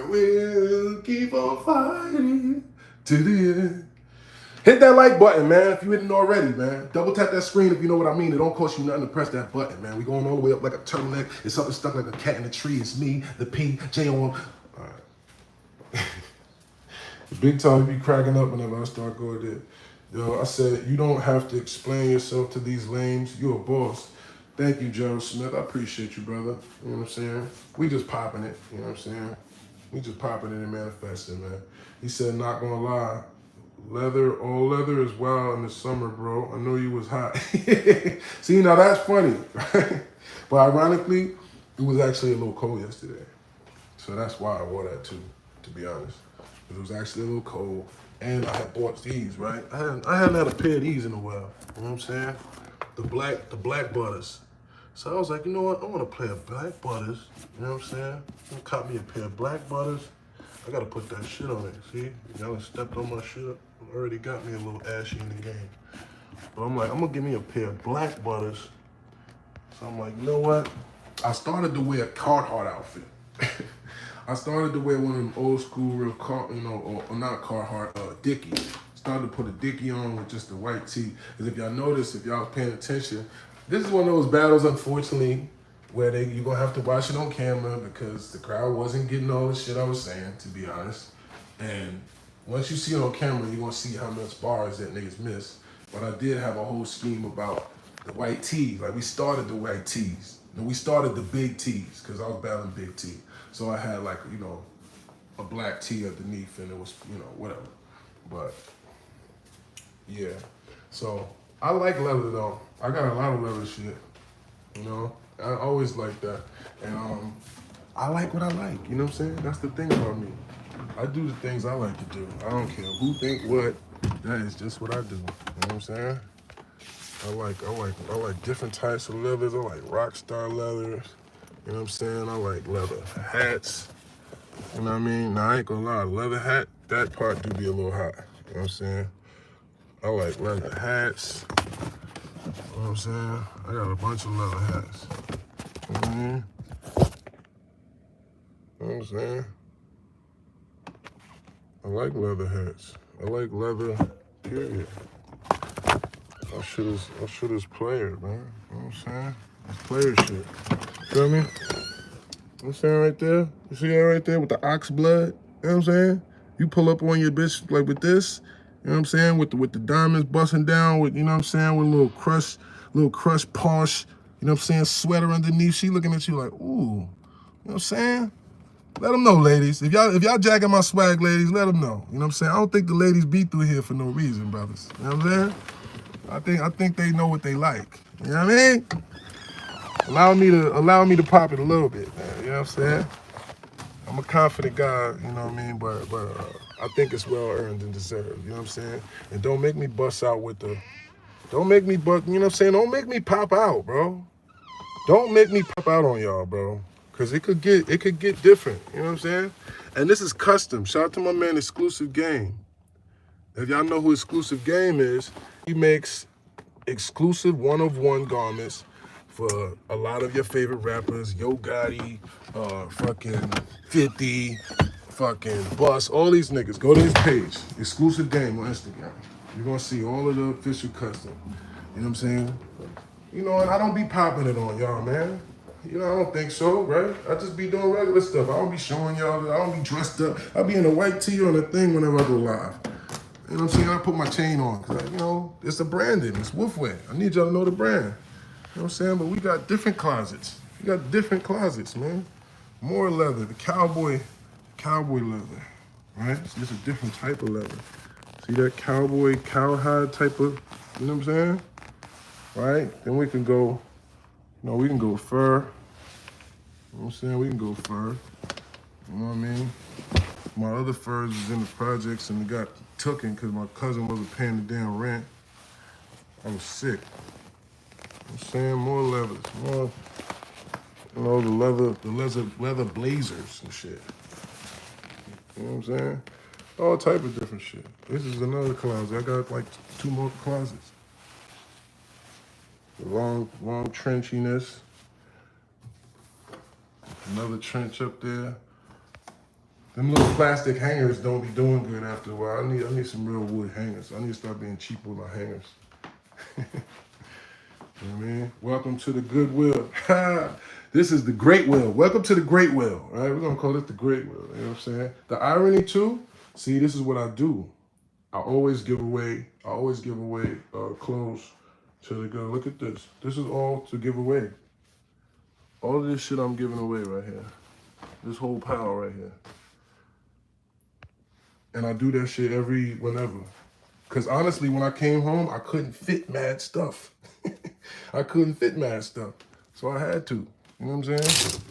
We'll keep on fighting to the end. Hit that like button, man, if you didn't already, man. Double tap that screen if you know what I mean. It don't cost you nothing to press that button, man. We going all the way up like a turtleneck. It's something stuck like a cat in a tree. It's me, the P, J on. All right. The big time be cracking up whenever I start going there. Yo, I said, you don't have to explain yourself to these lames. You're a boss. Thank you, Gerald Smith. I appreciate you, brother. You know what I'm saying? We just popping it. You know what I'm saying? We just popping it and manifesting, man. He said, not gonna lie. All leather is wild in the summer, bro. I know you was hot. See, now that's funny, right? But ironically, it was actually a little cold yesterday. So that's why I wore that too, to be honest. It was actually a little cold. And I had bought these, right? I hadn't had a pair of these in a while. You know what I'm saying? The black butters. So I was like, you know what? I want to play a black butters. You know what I'm saying? I'm gonna cop me a pair of black butters. I gotta put that shit on it. See? Y'all done stepped on my shit. Already got me a little ashy in the game. But I'm like, I'm gonna give me a pair of black butters. So I'm like, you know what? I started to wear a Carhartt outfit. I started to wear one of them old school real or not Carhartt, Dickie. Started to put a Dickie on with just a white tee. Because if y'all notice, if y'all was paying attention, this is one of those battles, unfortunately, where you're gonna have to watch it on camera because the crowd wasn't getting all the shit I was saying, to be honest. And once you see it on camera, you're gonna see how much bars that niggas miss. But I did have a whole scheme about the white tees. Like, we started the white tees. And we started the big tees, because I was battling big T. So I had, like, a black tee underneath, and it was, whatever. But, yeah. So, I like leather, though. I got a lot of leather shit, I always like that. And I like what I like, you know what I'm saying? That's the thing about me. I do the things I like to do. I don't care who think what. That is just what I do. You know what I'm saying? I like different types of leathers. I like rock star leathers. You know what I'm saying? I like leather hats. You know what I mean? Now, I ain't gonna lie, leather hat, that part do be a little hot. You know what I'm saying? I like leather hats. You know what I'm saying? I got a bunch of leather hats. You know what I mean? You know what I'm saying? I like leather hats. I like leather, period. Our shit is player, man. You know what I'm saying? It's player shit. Feel me? You know what I'm saying right there? You see that right there with the ox blood? You know what I'm saying? You pull up on your bitch like with this, you know what I'm saying? With the diamonds busting down, with, you know what I'm saying, with a little crush posh, you know what I'm saying, sweater underneath. She looking at you like, ooh, you know what I'm saying? Let them know, ladies. If y'all jacking my swag, ladies, let them know. You know what I'm saying? I don't think the ladies be through here for no reason, brothers. You know what I'm saying? I think they know what they like. You know what I mean? Allow me to pop it a little bit, man. You know what I'm saying? I'm a confident guy, you know what I mean? But I think it's well earned and deserved. You know what I'm saying? And don't make me bust out with the. Don't make me you know what I'm saying? Don't make me pop out, bro. Don't make me pop out on y'all, bro. Cause it could get different. You know what I'm saying? And this is custom. Shout out to my man Exclusive Game. If y'all know who Exclusive Game is, he makes exclusive one-of-one garments for a lot of your favorite rappers, Yo Gotti, fucking 50, fucking Bus, all these niggas. Go to his page, Exclusive Game on Instagram. You're gonna see all of the official custom. You know what I'm saying? You know, and I don't be popping it on y'all, man. You know, I don't think so, right? I just be doing regular stuff. I don't be showing y'all, I don't be dressed up. I be in a white tee on a thing whenever I go live. You know what I'm saying? I put my chain on, cause you know, it's a branding, it's Wolfwear. I need y'all to know the brand. You know what I'm saying? But we got different closets. We got different closets, man. More leather, the cowboy leather, right? So it's a different type of leather. See that cowhide type of, you know what I'm saying? Right? Then we can go, you know, we can go fur. You know what I'm saying? We can go fur. You know what I mean? My other furs is in the projects and it got tooken because my cousin wasn't paying the damn rent. I was sick. I'm saying more leathers, more, you know, the leather blazers and shit. You know what I'm saying? All type of different shit. This is another closet. I got like 2 more closets. The long trenchiness. Another trench up there. Them little plastic hangers don't be doing good after a while. I need some real wood hangers. I need to start being cheap with my hangers. You know what I mean? Welcome to the Goodwill. This is the Great Will. Welcome to the Great Will. All right, we're gonna call it the Great Will. You know what I'm saying? The irony too. See, this is what I do. I always give away clothes to the girl. Look at this. This is all to give away. All of this shit I'm giving away right here. This whole pile right here. And I do that shit whenever. Cause honestly, when I came home, I couldn't fit mad stuff. I couldn't fit mad stuff. So I had to. You know what I'm saying?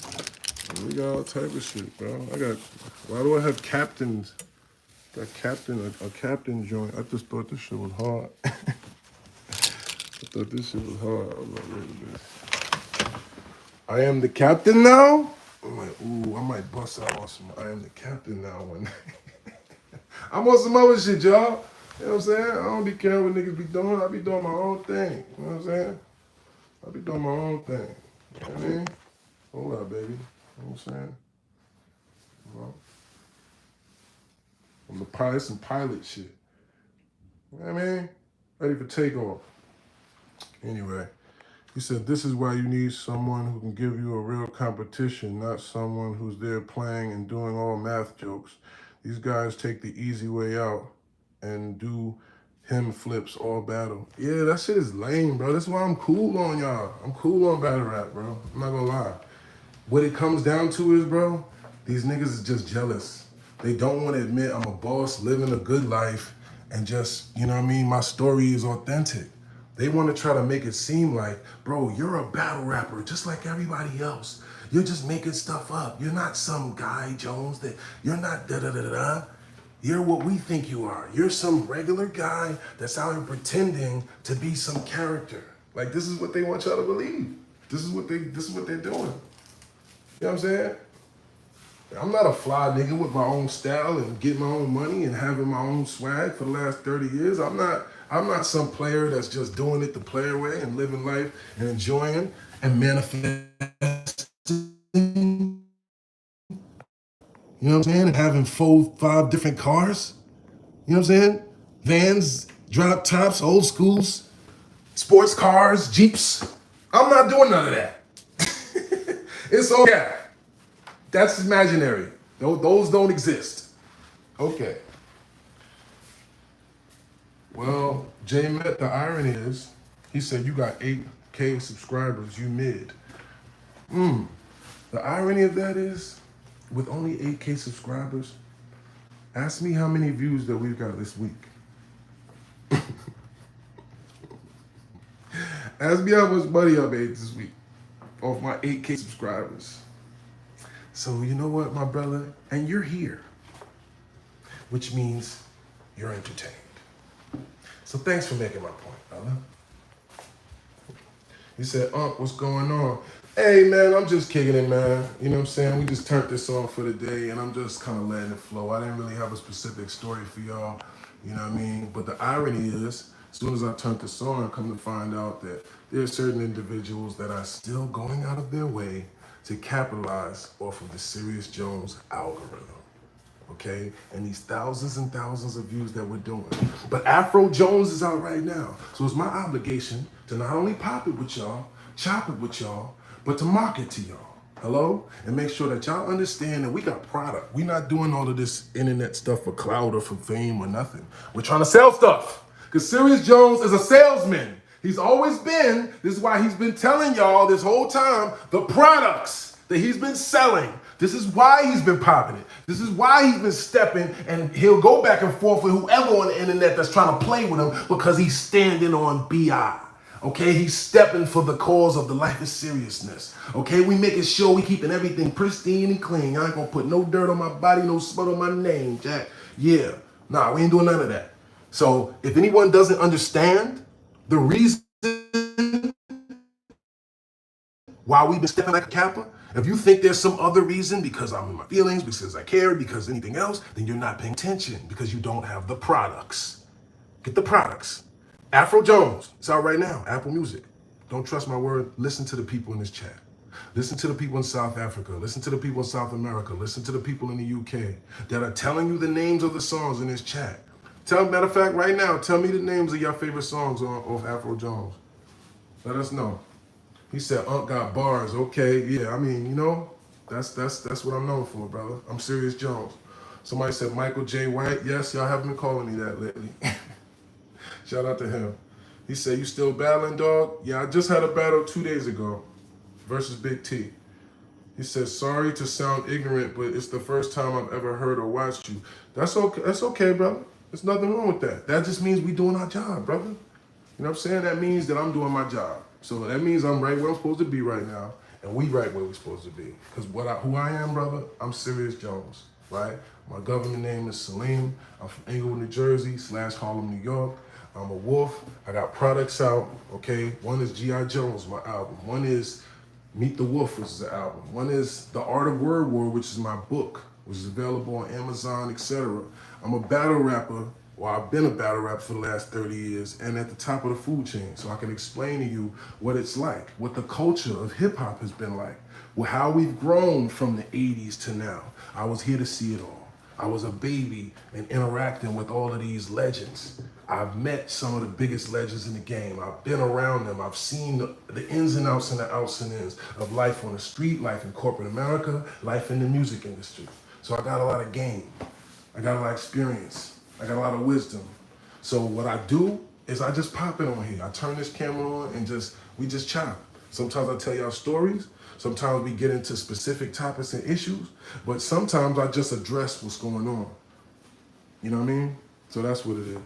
We got all type of shit, bro. Why do I have captains? Got a captain joint. I just thought this shit was hard. I thought this shit was hard. I'm like, wait a minute. I am the captain now? I'm like, ooh, I might bust out on some I am the captain now one. I'm on some other shit, y'all. You know what I'm saying? I don't be caring what niggas be doing. I be doing my own thing. You know what I'm saying? I be doing my own thing. You know what I mean? Hold up, baby. You know what I'm saying? Well, I'm the pilot, some pilot shit. You know what I mean? Ready for takeoff. Anyway, he said, this is why you need someone who can give you a real competition, not someone who's there playing and doing all math jokes. These guys take the easy way out and do him flips all battle. Yeah, that shit is lame, bro. That's why I'm cool on y'all. I'm cool on battle rap, bro. I'm not gonna lie. What it comes down to is, bro, these niggas is just jealous. They don't want to admit I'm a boss, living a good life, and just, you know what I mean, my story is authentic. They want to try to make it seem like, bro, you're a battle rapper just like everybody else. You're just making stuff up. You're not some guy, Jones, that you're not da-da-da-da-da. You're what we think you are. You're some regular guy that's out here pretending to be some character. Like, this is what they want y'all to believe. This is what they're doing. You know what I'm saying? I'm not a fly nigga with my own style and getting my own money and having my own swag for the last 30 years. I'm not some player that's just doing it the player way and living life and enjoying and manifesting. You know what I'm saying? And having 4, 5 different cars. You know what I'm saying? Vans, drop tops, old schools, sports cars, Jeeps. I'm not doing none of that. It's all yeah. That's imaginary. Those don't exist. Okay. Well, J-Met, the irony is, he said you got 8K subscribers, you mid. The irony of that is, with only 8K subscribers, ask me how many views that we've got this week. Ask me how much money I made this week off my 8K subscribers. So you know what, my brother? And you're here, which means you're entertained. So thanks for making my point, brother. He said, what's going on? Hey, man, I'm just kicking it, man. You know what I'm saying? We just turned this on for the day, and I'm just kind of letting it flow. I didn't really have a specific story for y'all, you know what I mean? But the irony is, as soon as I turned this on, I come to find out that there are certain individuals that are still going out of their way to capitalize off of the Serius Jones algorithm. Okay, and these thousands and thousands of views that we're doing. But Afro Jones is out right now. So it's my obligation to not only pop it with y'all, chop it with y'all, but to market to y'all. Hello? And make sure that y'all understand that we got product. We're not doing all of this internet stuff for clout or for fame or nothing. We're trying to sell stuff. Because Serius Jones is a salesman. He's always been, this is why he's been telling y'all this whole time, the products that he's been selling. This is why he's been popping it. This is why he's been stepping, and he'll go back and forth with whoever on the internet that's trying to play with him because he's standing on BI. Okay, he's stepping for the cause of the life of seriousness. Okay, we making sure we keeping everything pristine and clean. I ain't gonna put no dirt on my body, no smut on my name, Jack. Yeah, nah, we ain't doing none of that. So if anyone doesn't understand the reason why we've been stepping like a Kappa, if you think there's some other reason, because I'm in my feelings, because I care, because anything else, then you're not paying attention because you don't have the products. Get the products. Afro Jones, it's out right now, Apple Music. Don't trust my word. Listen to the people in this chat. Listen to the people in South Africa. Listen to the people in South America. Listen to the people in the UK that are telling you the names of the songs in this chat. Matter of fact, right now, tell me the names of your favorite songs off Afro Jones. Let us know. He said, Unc got bars. Okay, yeah, I mean, you know, that's what I'm known for, brother. I'm Serius Jones. Somebody said Michael J. White. Yes, y'all haven't been calling me that lately. Shout out to him. He said, you still battling, dog? Yeah, I just had a battle 2 days ago versus Big T. He says, sorry to sound ignorant, but it's the first time I've ever heard or watched you. That's okay, brother. There's nothing wrong with that. That just means we doing our job, brother. You know what I'm saying? That means that I'm doing my job. So that means I'm right where I'm supposed to be right now, and we right where we're supposed to be. Because who I am, brother, I'm Serius Jones, right? My government name is Salim. I'm from Englewood, New Jersey / Harlem, New York. I'm a wolf. I got products out, okay? One is G.I. Jones, my album. One is Meet the Wolf, which is an album. One is The Art of Word War, which is my book, which is available on Amazon, etc. I'm a battle rapper. Well, I've been a battle rapper for the last 30 years and at the top of the food chain. So I can explain to you what it's like, what the culture of hip hop has been like, how we've grown from the 80s to now. I was here to see it all. I was a baby and interacting with all of these legends. I've met some of the biggest legends in the game. I've been around them. I've seen the ins and outs and the outs and ins of life on the street, life in corporate America, life in the music industry. So I got a lot of game. I got a lot of experience. I got a lot of wisdom. So what I do is I just pop it on here. I turn this camera on and we just chop. Sometimes I tell y'all stories. Sometimes we get into specific topics and issues. But sometimes I just address what's going on. You know what I mean? So that's what it is.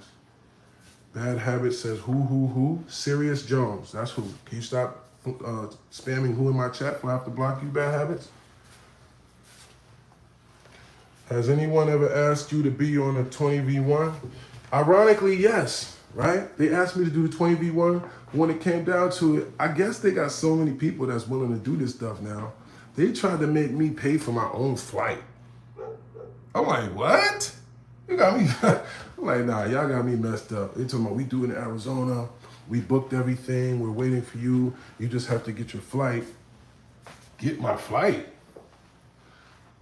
Bad Habit says who? Serius Jones. That's who. Can you stop spamming who in my chat before I have to block you, Bad Habits? Has anyone ever asked you to be on a 20v1? Ironically, yes, right? They asked me to do the 20v1. When it came down to it, I guess they got so many people that's willing to do this stuff now. They tried to make me pay for my own flight. I'm like, what? You got me. I'm like, nah, y'all got me messed up. They talking about we do it in Arizona. We booked everything. We're waiting for you. You just have to get your flight. Get my flight?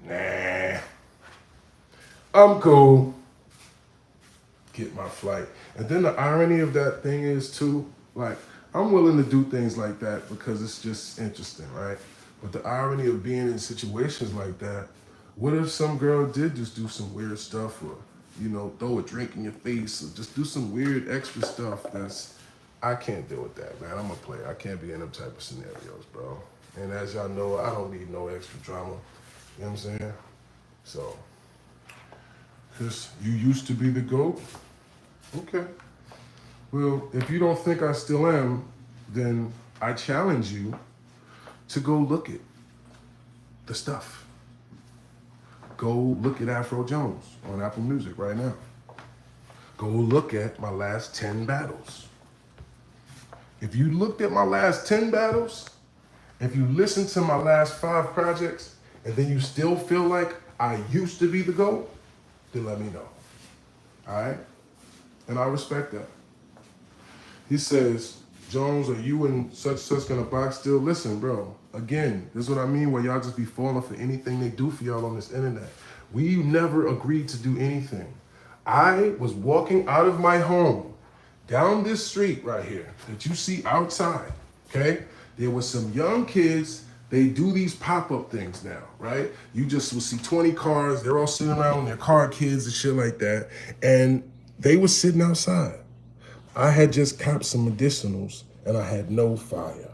Nah. I'm cool. get my flight. And then the irony of that thing is too, like, I'm willing to do things like that because it's just interesting, right? But the irony of being in situations like that, what if some girl did just do some weird stuff or, you know, throw a drink in your face or just do some weird extra stuff that's, I can't deal with that, man. I'm a player. I can't be in them type of scenarios, bro. And as y'all know, I don't need no extra drama. You know what I'm saying? So, because you used to be the GOAT? Okay. Well, if you don't think I still am, then I challenge you to go look at the stuff. Go look at Afro Jones on Apple Music right now. Go look at my last 10 battles. If you looked at my last 10 battles, if you listened to my last 5 projects, and then you still feel like I used to be the GOAT, then let me know. All right? And I respect that. He says, Jones, are you and such gonna box still? Listen, bro, again, this is what I mean where y'all just be falling for anything they do for y'all on this internet. We never agreed to do anything. I was walking out of my home down this street right here that you see outside, okay? There was some young kids, they do these pop-up things now, right? You just will see 20 cars, they're all sitting around, their car kids and shit like that, and they were sitting outside. I had just copped some medicinals and I had no fire,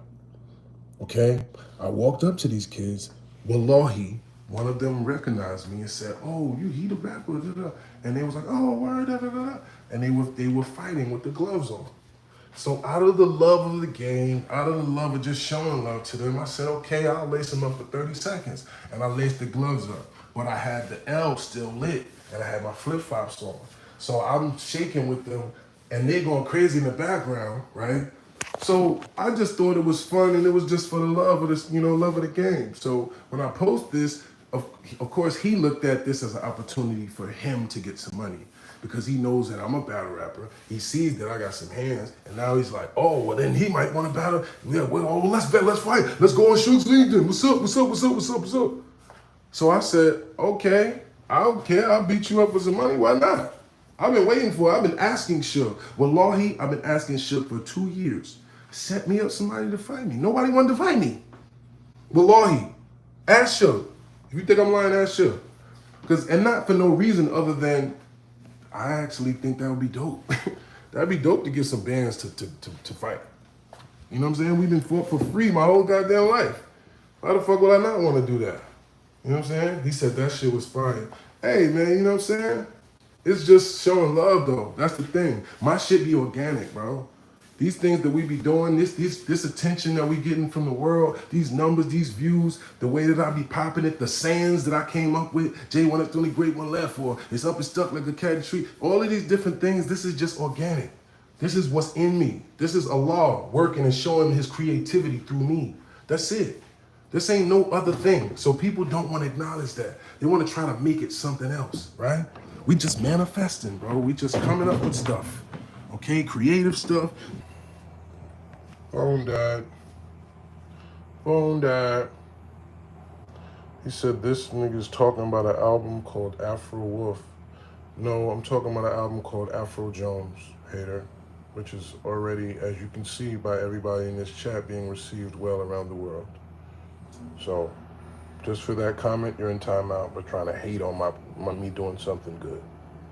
okay? I walked up to these kids, wallahi, one of them recognized me and said, oh, he the rapper, da, da. And they was like, oh, word, da, da, da, da. And they were fighting with the gloves on. So out of the love of the game, out of the love of just showing love to them, I said, okay, I'll lace them up for 30 seconds. And I laced the gloves up. But I had the L still lit and I had my flip-flops on. So I'm shaking with them and they're going crazy in the background, right? So I just thought it was fun and it was just for the love of this, love of the game. So when I post this, of course, he looked at this as an opportunity for him to get some money because he knows that I'm a battle rapper. He sees that I got some hands, and now he's like, oh, well, then he might want to battle. Yeah, well, let's bet, let's fight. Let's go on Suge's League then. What's up, what's up, what's up, what's up, what's up? So I said, okay, I don't care. I'll beat you up for some money. Why not? I've been waiting for it. I've been asking Suge. Wallahi, I've been asking Suge for 2 years. Set me up somebody to fight me. Nobody wanted to fight me. Wallahi, ask Suge. If you think I'm lying, ask Suge. And not for no reason other than I actually think that would be dope. That'd be dope to get some bands to fight. You know what I'm saying? We've been fought for free my whole goddamn life. Why the fuck would I not want to do that? You know what I'm saying? He said that shit was fire. Hey, man, you know what I'm saying? It's just showing love, though. That's the thing. My shit be organic, bro. These things that we be doing, this attention that we getting from the world, these numbers, these views, the way that I be popping it, the sayings that I came up with, J1 is the only great one left, or it's up and stuck like a cat tree. All of these different things, this is just organic. This is what's in me. This is Allah working and showing his creativity through me. That's it. This ain't no other thing. So people don't want to acknowledge that. They want to try to make it something else, right? We just manifesting, bro. We just coming up with stuff. Okay, creative stuff. Phone died. Phone died. He said this nigga's talking about an album called Afro Wolf. No, I'm talking about an album called Afro Jones, hater, which is already, as you can see by everybody in this chat, being received well around the world. So, just for that comment, you're in timeout, but trying to hate on me doing something good,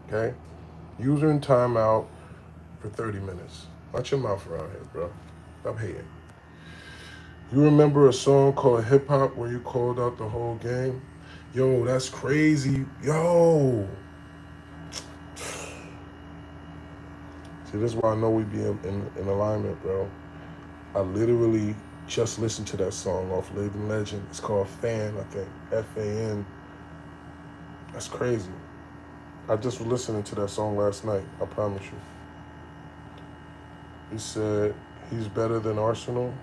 okay? User in timeout for 30 minutes. Watch your mouth around here, bro. Stop hating. You remember a song called Hip Hop where you called out the whole game? Yo, that's crazy. Yo. See, this is why I know we be in alignment, bro. I literally just listened to that song off Living Legend. It's called Fan, I think. F-A-N. That's crazy. I just was listening to that song last night, I promise you. He said, he's better than Arsenal.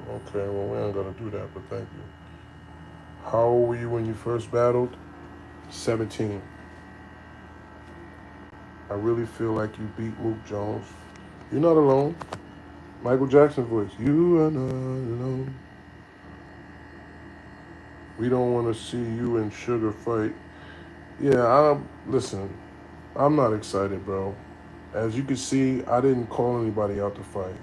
Okay, well, we ain't gonna do that, but thank you. How old were you when you first battled? 17. I really feel like you beat Mook Jones. You're not alone. Michael Jackson's voice. You are not alone. We don't want to see you and Sugar fight. Yeah, listen. I'm not excited, bro. As you can see, I didn't call anybody out to fight.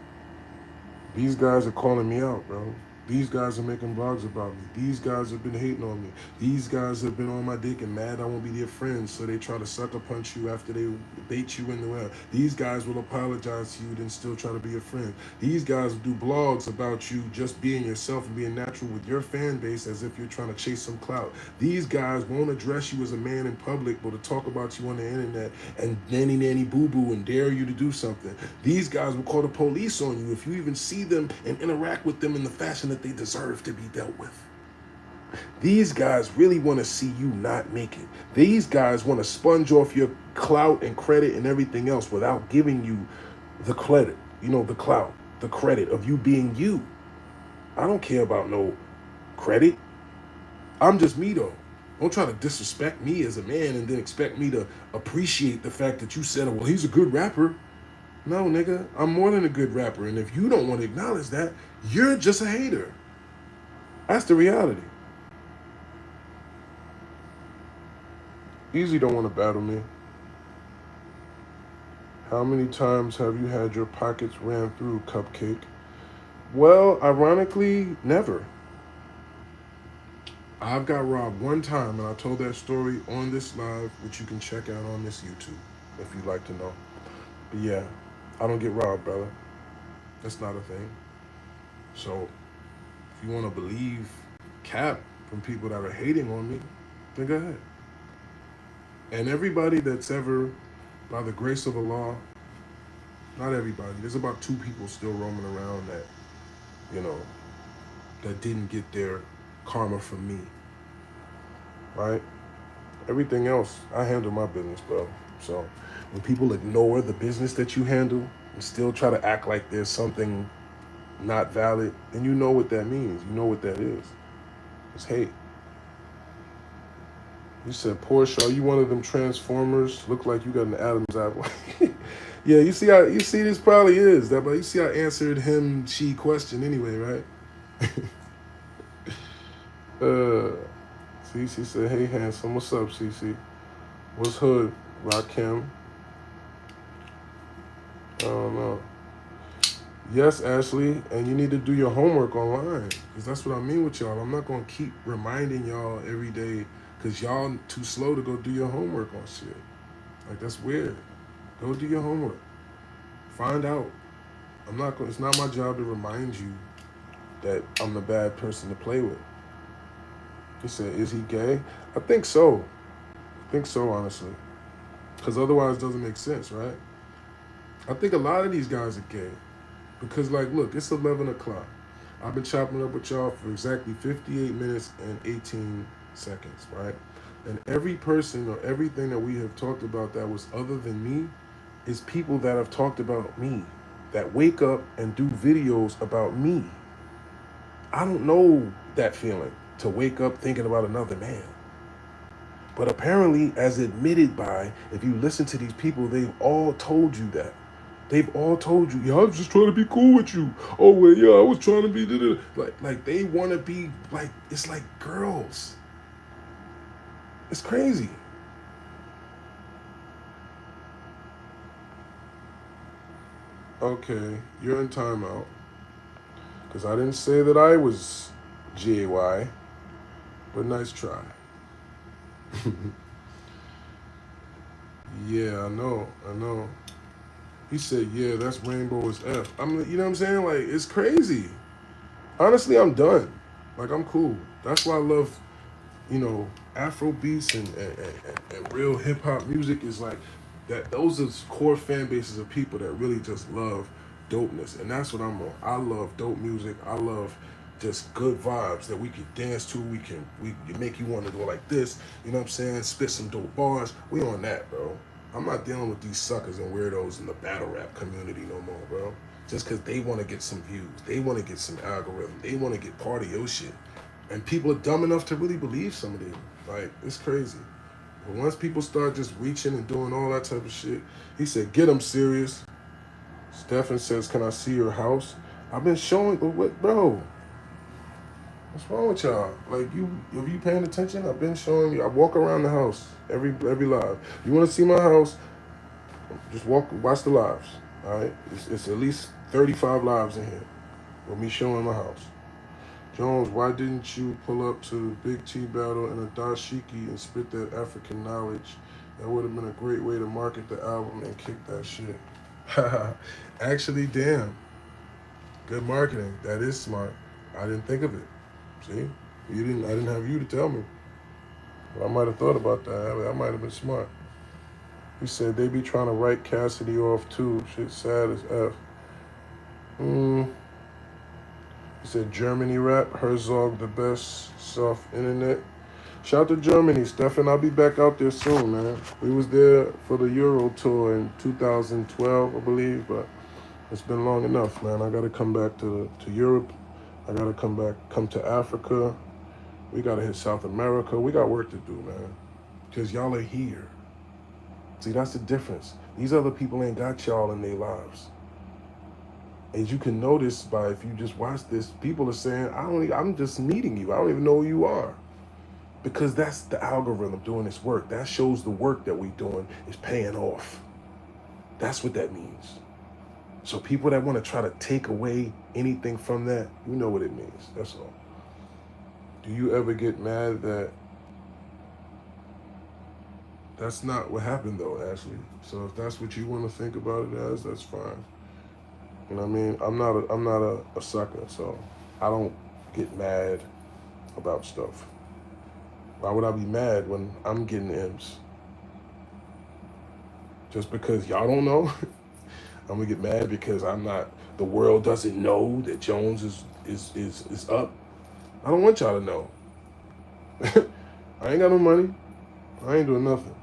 These guys are calling me out, bro. These guys are making vlogs about me. These guys have been hating on me. These guys have been on my dick and mad I won't be their friends, so they try to sucker punch you after they bait you in the well. These guys will apologize to you, then still try to be a friend. These guys will do blogs about you just being yourself and being natural with your fan base as if you're trying to chase some clout. These guys won't address you as a man in public, but to talk about you on the internet and nanny boo boo and dare you to do something. These guys will call the police on you if you even see them and interact with them in the fashion that they deserve to be dealt with. These guys really want to see you not make it. These guys want to sponge off your clout and credit and everything else without giving you the credit, the clout, the credit of you being you. I don't care about no credit. I'm just me though. Don't try to disrespect me as a man and then expect me to appreciate the fact that you said, well, he's a good rapper. No, nigga, I'm more than a good rapper. And if you don't want to acknowledge that, you're just a hater. That's the reality. Easy don't want to battle me. How many times have you had your pockets ran through, Cupcake? Well, ironically, never. I've got robbed one time, and I told that story on this live, which you can check out on this YouTube, if you'd like to know. But yeah, I don't get robbed, brother. That's not a thing. So, if you want to believe cap from people that are hating on me, then go ahead. And everybody that's ever, by the grace of Allah, not everybody, there's about 2 people still roaming around that, that didn't get their karma from me, right? Everything else, I handle my business, bro. So when people ignore the business that you handle and still try to act like there's something not valid, then you know what that means. You know what that is. It's hate. You said, Porsche, are you one of them Transformers? Look like you got an Adam's apple. Yeah, you see this probably is that, but you see I answered him, she question anyway, right? Cece said, hey, handsome. What's up, Cece? What's hood, Rakim? I don't know. Yes, Ashley, and you need to do your homework online, because that's what I mean with y'all. I'm not going to keep reminding y'all every day because y'all too slow to go do your homework on shit. Like, that's weird. Go do your homework. Find out. It's not my job to remind you that I'm the bad person to play with. He said, is he gay? I think so. Honestly. Because otherwise it doesn't make sense, right? I think a lot of these guys are gay. Because, look, it's 11 o'clock. I've been chopping up with y'all for exactly 58 minutes and 18 seconds, right? And every person or everything that we have talked about that was other than me is people that have talked about me, that wake up and do videos about me. I don't know that feeling, to wake up thinking about another man. But apparently, as admitted by, if you listen to these people, they've all told you that. They've all told you, yeah, I was just trying to be cool with you. Oh, well, yeah, I was trying to be, like they want to be, it's like girls. It's crazy. Okay, you're in timeout. Because I didn't say that I was GAY, but nice try. Yeah, I know. He said, yeah, that's rainbow is F. You know what I'm saying? Like, it's crazy. Honestly, I'm done. Like, I'm cool. That's why I love, Afro beats and real hip hop music is like that. Those are core fan bases of people that really just love dopeness. And that's what I'm on. I love dope music. I love just good vibes that we can dance to. We make you want to go like this. You know what I'm saying? Spit some dope bars. We on that, bro. I'm not dealing with these suckers and weirdos in the battle rap community no more, bro. Just because they want to get some views. They want to get some algorithm. They want to get part of your shit. And people are dumb enough to really believe some of them. Like, it's crazy. But once people start just reaching and doing all that type of shit, he said, get them serious. Stefan says, can I see your house? I've been showing, what, bro? What's wrong with y'all? Like if you paying attention, I've been showing you. I walk around the house every live. You want to see my house? Just watch the lives. All right, it's at least 35 lives in here with me showing my house. Jones, why didn't you pull up to Big T battle in a dashiki and spit that African knowledge? That would have been a great way to market the album and kick that shit. Actually, damn, good marketing. That is smart. I didn't think of it. See, you didn't. I didn't have you to tell me. But I might have thought about that. That might have been smart. He said they be trying to write Cassidy off too. Shit sad as F. He said Germany rap, Herzog the best soft internet. Shout to Germany, Stefan. I'll be back out there soon, man. We was there for the Euro tour in 2012, I believe, but it's been long enough, man. I gotta come back to Europe. I gotta come to Africa. We gotta hit South America. We got work to do, man. Cause y'all are here. See, that's the difference. These other people ain't got y'all in their lives. As you can notice by if you just watch this, people are saying, I'm just meeting you. I don't even know who you are. Because that's the algorithm doing its work. That shows the work that we doing is paying off. That's what that means. So people that want to try to take away anything from that, you know what it means. That's all. Do you ever get mad that that's not what happened though, Ashley? So if that's what you want to think about it as, that's fine. You know what I mean? I'm not a sucker, so I don't get mad about stuff. Why would I be mad when I'm getting M's? Just because y'all don't know? I'm gonna get mad because I'm not. The world doesn't know that Jones is up. I don't want y'all to know. I ain't got no money. I ain't doing nothing.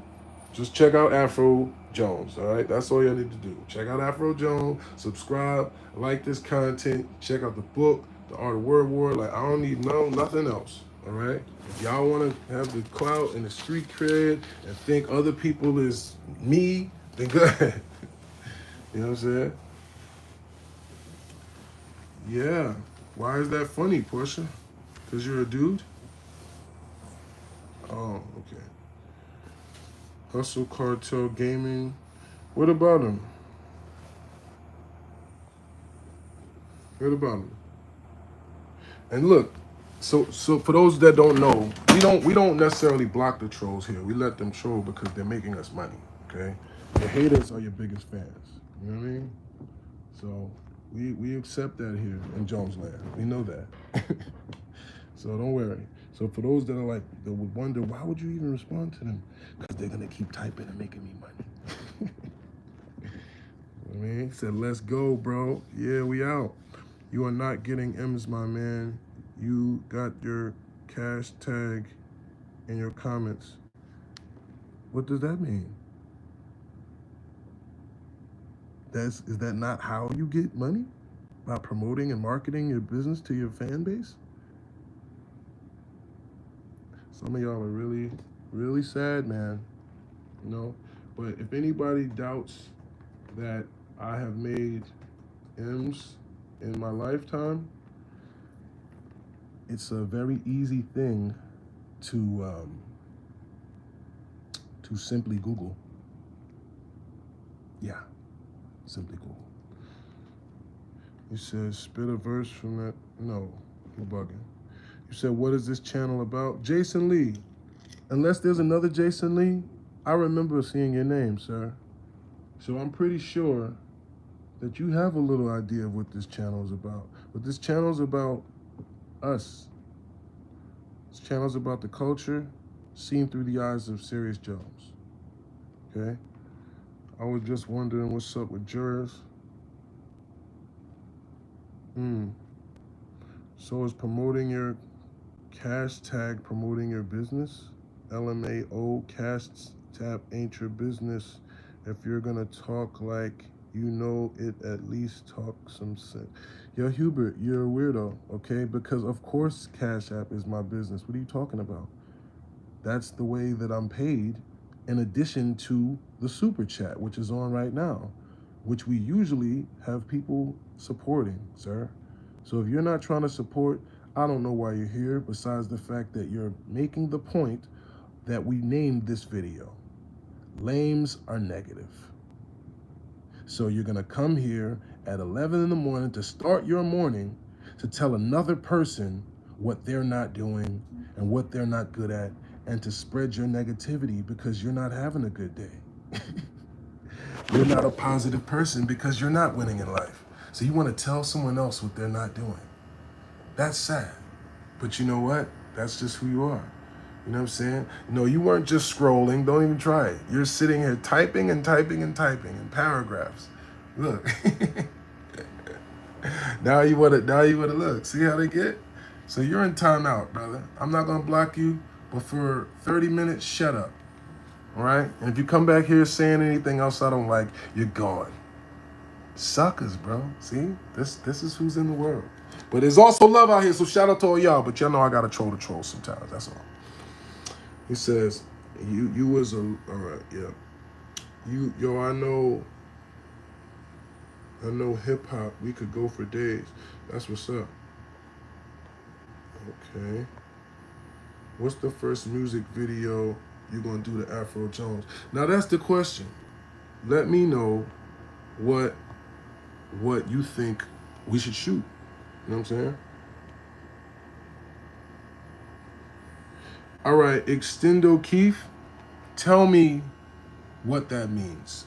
Just check out Afro Jones. All right, that's all y'all need to do. Check out Afro Jones. Subscribe. Like this content. Check out the book, The Art of Word War. Like I don't need nothing else. All right. If y'all want to have the clout and the street cred and think other people is me, then go ahead. You know what I'm saying? Yeah. Why is that funny, Portia? Because you're a dude? Oh, okay. Hustle Cartel Gaming. What about him? What about him? And look, so for those that don't know, we don't necessarily block the trolls here. We let them troll because they're making us money. Okay? Your haters are your biggest fans. You know what I mean? So we accept that here in Jones Land. We know that. So don't worry. So for those that are like that would wonder why would you even respond to them? Because they're gonna keep typing and making me money. I mean, he said, let's go, bro. Yeah, we out. You are not getting M's, my man. You got your cash tag in your comments. What does that mean? Is that not how you get money? By promoting and marketing your business to your fan base? Some of y'all are really, really sad, man. You know? But if anybody doubts that I have made M's in my lifetime, it's a very easy thing to simply Google. Yeah, simply Google. He says, spit a verse from that. No, you're bugging. You said, what is this channel about? Jason Lee. Unless there's another Jason Lee, I remember seeing your name, sir. So I'm pretty sure that you have a little idea of what this channel is about. But this channel is about us. This channel is about the culture seen through the eyes of Serius Jones. Okay? I was just wondering what's up with jurors. So is promoting your cash tag promoting your business? LMAO cash tap ain't your business. If you're gonna talk like you know it, at least talk some sense. Yo, Hubert, you're a weirdo, okay? Because of course Cash App is my business. What are you talking about? That's the way that I'm paid, in addition to the super chat, which is on right now, which we usually have people supporting, sir. So if you're not trying to support, I don't know why you're here, besides the fact that you're making the point that we named this video. Lames are negative. So you're gonna come here at 11 in the morning to start your morning to tell another person what they're not doing and what they're not good at, and to spread your negativity because you're not having a good day. You're not a positive person because you're not winning in life. So you want to tell someone else what they're not doing. That's sad. But you know what? That's just who you are. You know what I'm saying? No, you weren't just scrolling. Don't even try it. You're sitting here typing and typing and typing in paragraphs. Look. Now you wanna look. See how they get? So you're in timeout, brother. I'm not gonna block you, but for 30 minutes, shut up. All right? And if you come back here saying anything else I don't like, you're gone. Suckers, bro. See? This is who's in the world. But there's also love out here, so shout out to all y'all. But y'all know I gotta troll the troll sometimes. That's all. He says, you was a all right, yeah. I know hip hop. We could go for days. That's what's up. Okay. What's the first music video you're gonna do to Afro Jones? Now that's the question. Let me know what you think we should shoot. You know what I'm saying? All right, Extendo Keith, tell me what that means.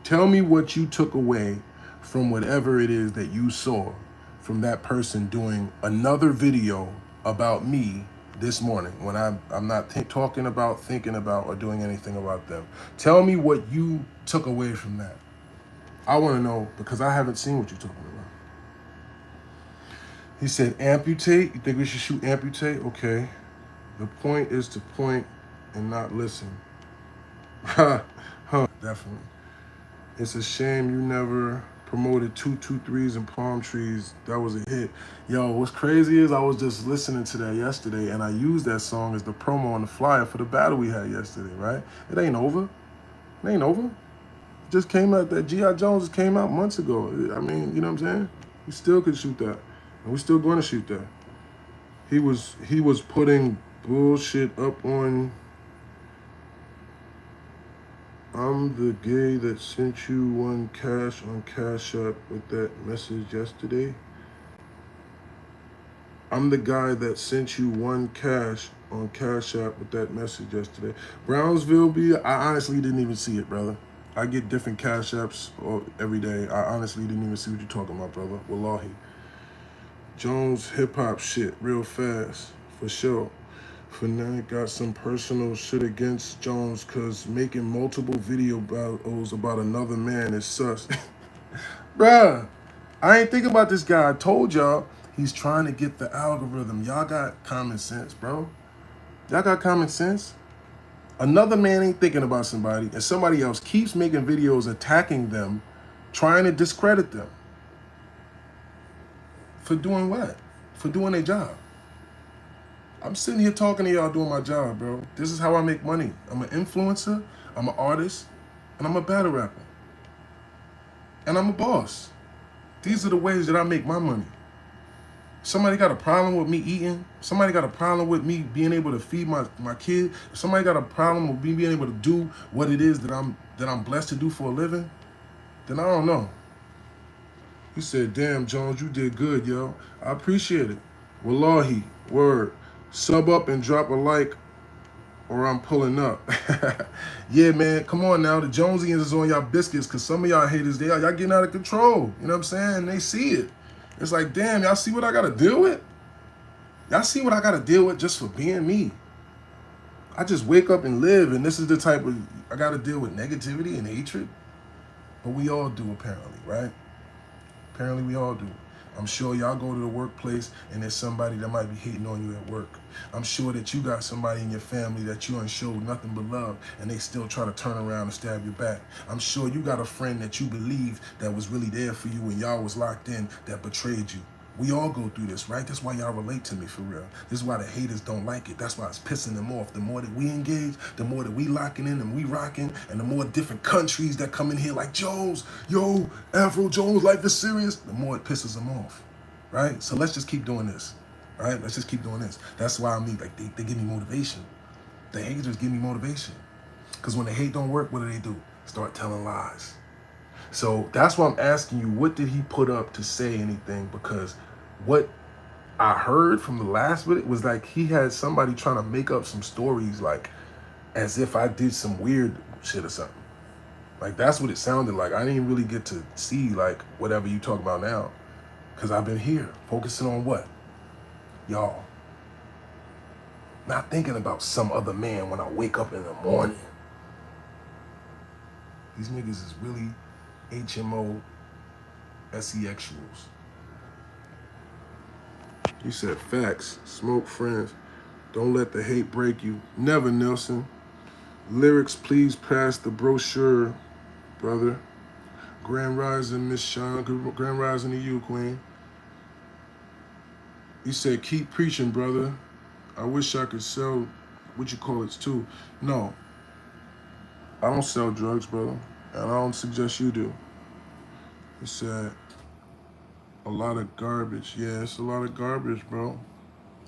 Tell me what you took away from whatever it is that you saw from that person doing another video about me this morning when I'm not talking about, thinking about, or doing anything about them. Tell me what you took away from that. I want to know because I haven't seen what you're talking about. He said, amputate. You think we should shoot amputate? Okay. The point is to point and not listen. Huh, definitely. It's a shame you never promoted 223s and palm trees. That was a hit. Yo, what's crazy is I was just listening to that yesterday and I used that song as the promo on the flyer for the battle we had yesterday, right? It ain't over. It ain't over. It just came out, that G.I. Jones just came out months ago. I mean, you know what I'm saying? We still could shoot that. And we're still going to shoot that. He was putting bullshit up on I'm the gay that sent you one cash on Cash App with that message yesterday. I'm the guy that sent you one cash on Cash App with that message yesterday. Brownsville B, I honestly didn't even see it, brother. I get different Cash Apps every day. I honestly didn't even see what you're talking about, brother. Wallahi. Jones hip-hop shit real fast, for sure. Fanatic got some personal shit against Jones because making multiple video battles about another man is sus. Bruh, I ain't thinking about this guy. I told y'all he's trying to get the algorithm. Y'all got common sense, bro. Y'all got common sense. Another man ain't thinking about somebody, and somebody else keeps making videos attacking them, trying to discredit them. For doing what? For doing their job. I'm sitting here talking to y'all doing my job, bro. This is how I make money. I'm an influencer, I'm an artist, and I'm a battle rapper. And I'm a boss. These are the ways that I make my money. Somebody got a problem with me eating? Somebody got a problem with me being able to feed my kid? Somebody got a problem with me being able to do what it is that I'm blessed to do for a living? Then I don't know. He said, damn, Jones, you did good, yo. I appreciate it. Wallahi, word. Sub up and drop a like or I'm pulling up. Yeah, man, come on now. The Jonesians is on y'all biscuits because some of y'all haters, y'all getting out of control. You know what I'm saying? They see it. It's like, damn, y'all see what I got to deal with? Y'all see what I got to deal with just for being me? I just wake up and live, and this is the type of, I got to deal with negativity and hatred. But we all do, apparently, right? Apparently we all do. I'm sure y'all go to the workplace and there's somebody that might be hating on you at work. I'm sure that you got somebody in your family that you ain't showed nothing but love and they still try to turn around and stab your back. I'm sure you got a friend that you believe that was really there for you when y'all was locked in that betrayed you. We all go through this, right? That's why y'all relate to me for real. This is why the haters don't like it. That's why it's pissing them off. The more that we engage, the more that we locking in and we rocking, and the more different countries that come in here like Jones, yo, Afro Jones, life is serious, the more it pisses them off, right? So let's just keep doing this. All right, let's just keep doing this. That's why I mean, like, they give me motivation. The haters give me motivation. Because when the hate don't work, what do? Start telling lies. So that's why I'm asking you, what did he put up to say anything? Because what I heard from the last bit was like he had somebody trying to make up some stories, like as if I did some weird shit or something. Like that's what it sounded like. I didn't really get to see like whatever you talk about now, because I've been here focusing on what? Y'all. Not thinking about some other man when I wake up in the morning. These niggas is really HMO SEXuals. You said facts, smoke friends. Don't let the hate break you. Never, Nelson. Lyrics, please pass the brochure, brother. Grand Rising, Miss Sean. Grand Rising to you, Queen. You said keep preaching, brother. I wish I could sell what you call it too. No, I don't sell drugs, brother. And I don't suggest you do. You said a lot of garbage. Yeah, it's a lot of garbage, bro.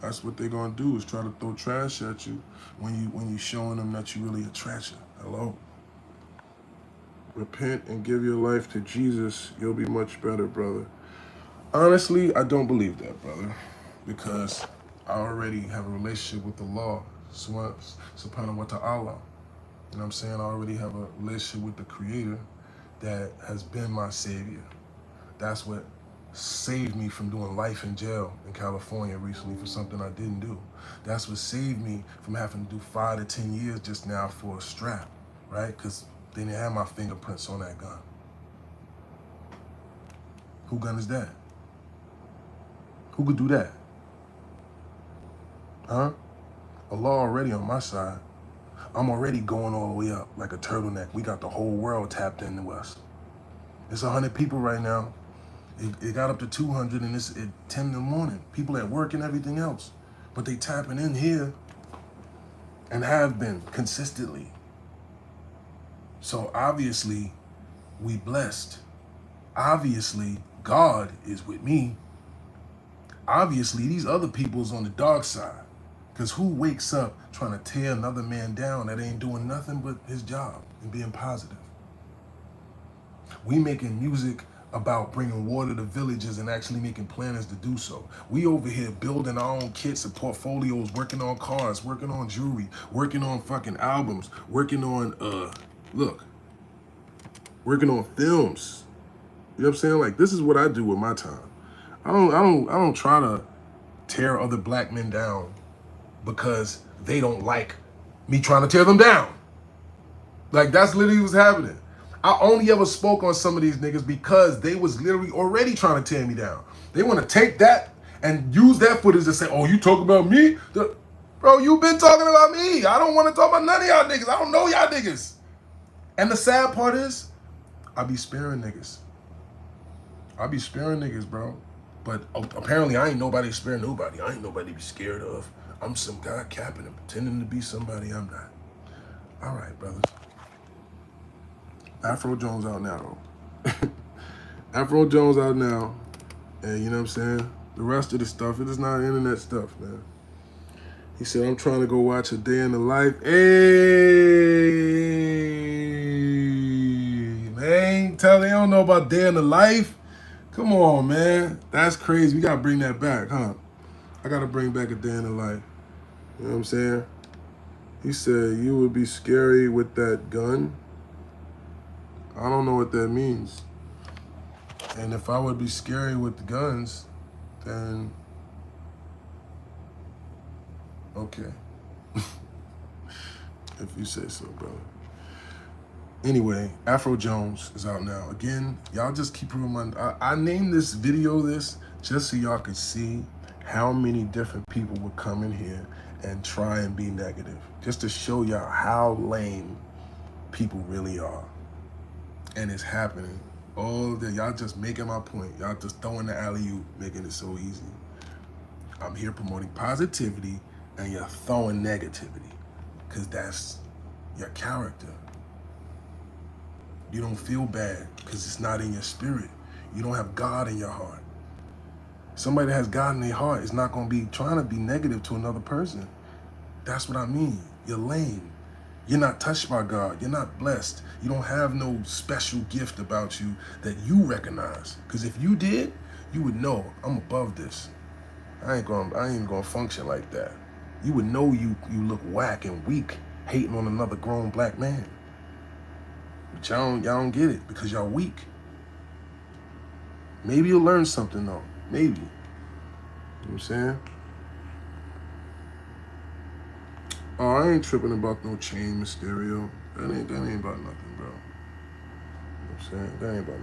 That's what they're gonna do, is try to throw trash at you when you showing them that you really a treasure. Hello. Repent and give your life to Jesus. You'll be much better, brother. Honestly, I don't believe that, brother, because I already have a relationship with the law, subhanahu wa ta'ala. You know what I'm saying? I already have a relationship with the Creator that has been my savior. That's what saved me from doing life in jail in California recently for something I didn't do. That's what saved me from having to do 5 to 10 years just now for a strap, right? Because they didn't have my fingerprints on that gun. Who gun is that? Who could do that? Huh? Allah already on my side. I'm already going all the way up like a turtleneck. We got the whole world tapped into us. It's 100 people right now. It got up to 200 and it's at 10 in the morning. People at work and everything else. But they tapping in here and have been consistently. So obviously, we blessed. Obviously, God is with me. Obviously, these other people's on the dark side. Because who wakes up trying to tear another man down that ain't doing nothing but his job and being positive? We making music about bringing water to villages and actually making planners to do so. We over here building our own kits and portfolios, working on cars, working on jewelry, working on fucking albums, working on, working on films. You know what I'm saying? Like, this is what I do with my time. I don't try to tear other black men down because they don't like me trying to tear them down. Like, that's literally what's happening. I only ever spoke on some of these niggas because they was literally already trying to tear me down. They want to take that and use that footage to say, oh, you talk about me? Bro, you been talking about me. I don't want to talk about none of y'all niggas. I don't know y'all niggas. And the sad part is, I be sparing niggas. I be sparing niggas, bro. But apparently I ain't nobody sparing nobody. I ain't nobody to be scared of. I'm some guy capping and pretending to be somebody I'm not. All right, brothers. Afro Jones out now, though. Afro Jones out now. And you know what I'm saying? The rest of the stuff, it is not internet stuff, man. He said, I'm trying to go watch A Day in the Life. Hey, man. They don't know about Day in the Life. Come on, man. That's crazy. We got to bring that back, huh? I got to bring back A Day in the Life. You know what I'm saying? He said, you would be scary with that gun. I don't know what that means. And if I would be scary with the guns, then okay. If you say so, brother. Anyway, Afro Jones is out now. Again, y'all just keep reminding. I named this video this just so y'all could see how many different people would come in here and try and be negative. Just to show y'all how lame people really are. And it's happening. All day, y'all just making my point. Y'all just throwing the alley-oop, making it so easy. I'm here promoting positivity and you're throwing negativity because that's your character. You don't feel bad because it's not in your spirit. You don't have God in your heart. Somebody that has God in their heart is not going to be trying to be negative to another person. That's what I mean. You're lame. You're not touched by God. You're not blessed. You don't have no special gift about you that you recognize. Because if you did, you would know I'm above this. I ain't gonna function like that. You would know you look whack and weak hating on another grown black man. But y'all don't get it because y'all weak. Maybe you'll learn something though. Maybe. You know what I'm saying? Oh, I ain't tripping about no chain Mysterio. That ain't about nothing, bro. You know what I'm saying? That ain't about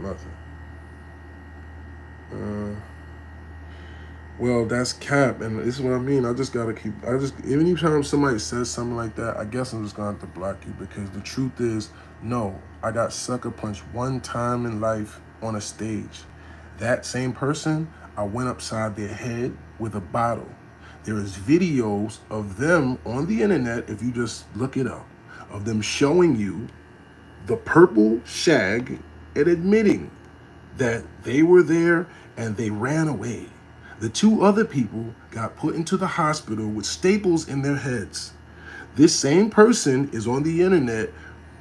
nothing. Well, that's cap, and this is what I mean. I just gotta keep. Even anytime somebody says something like that, I guess I'm just gonna have to block you because the truth is, no, I got sucker punched one time in life on a stage. That same person, I went upside their head with a bottle. There is videos of them on the internet, if you just look it up, of them showing you the purple shag and admitting that they were there and they ran away. The two other people got put into the hospital with staples in their heads. This same person is on the internet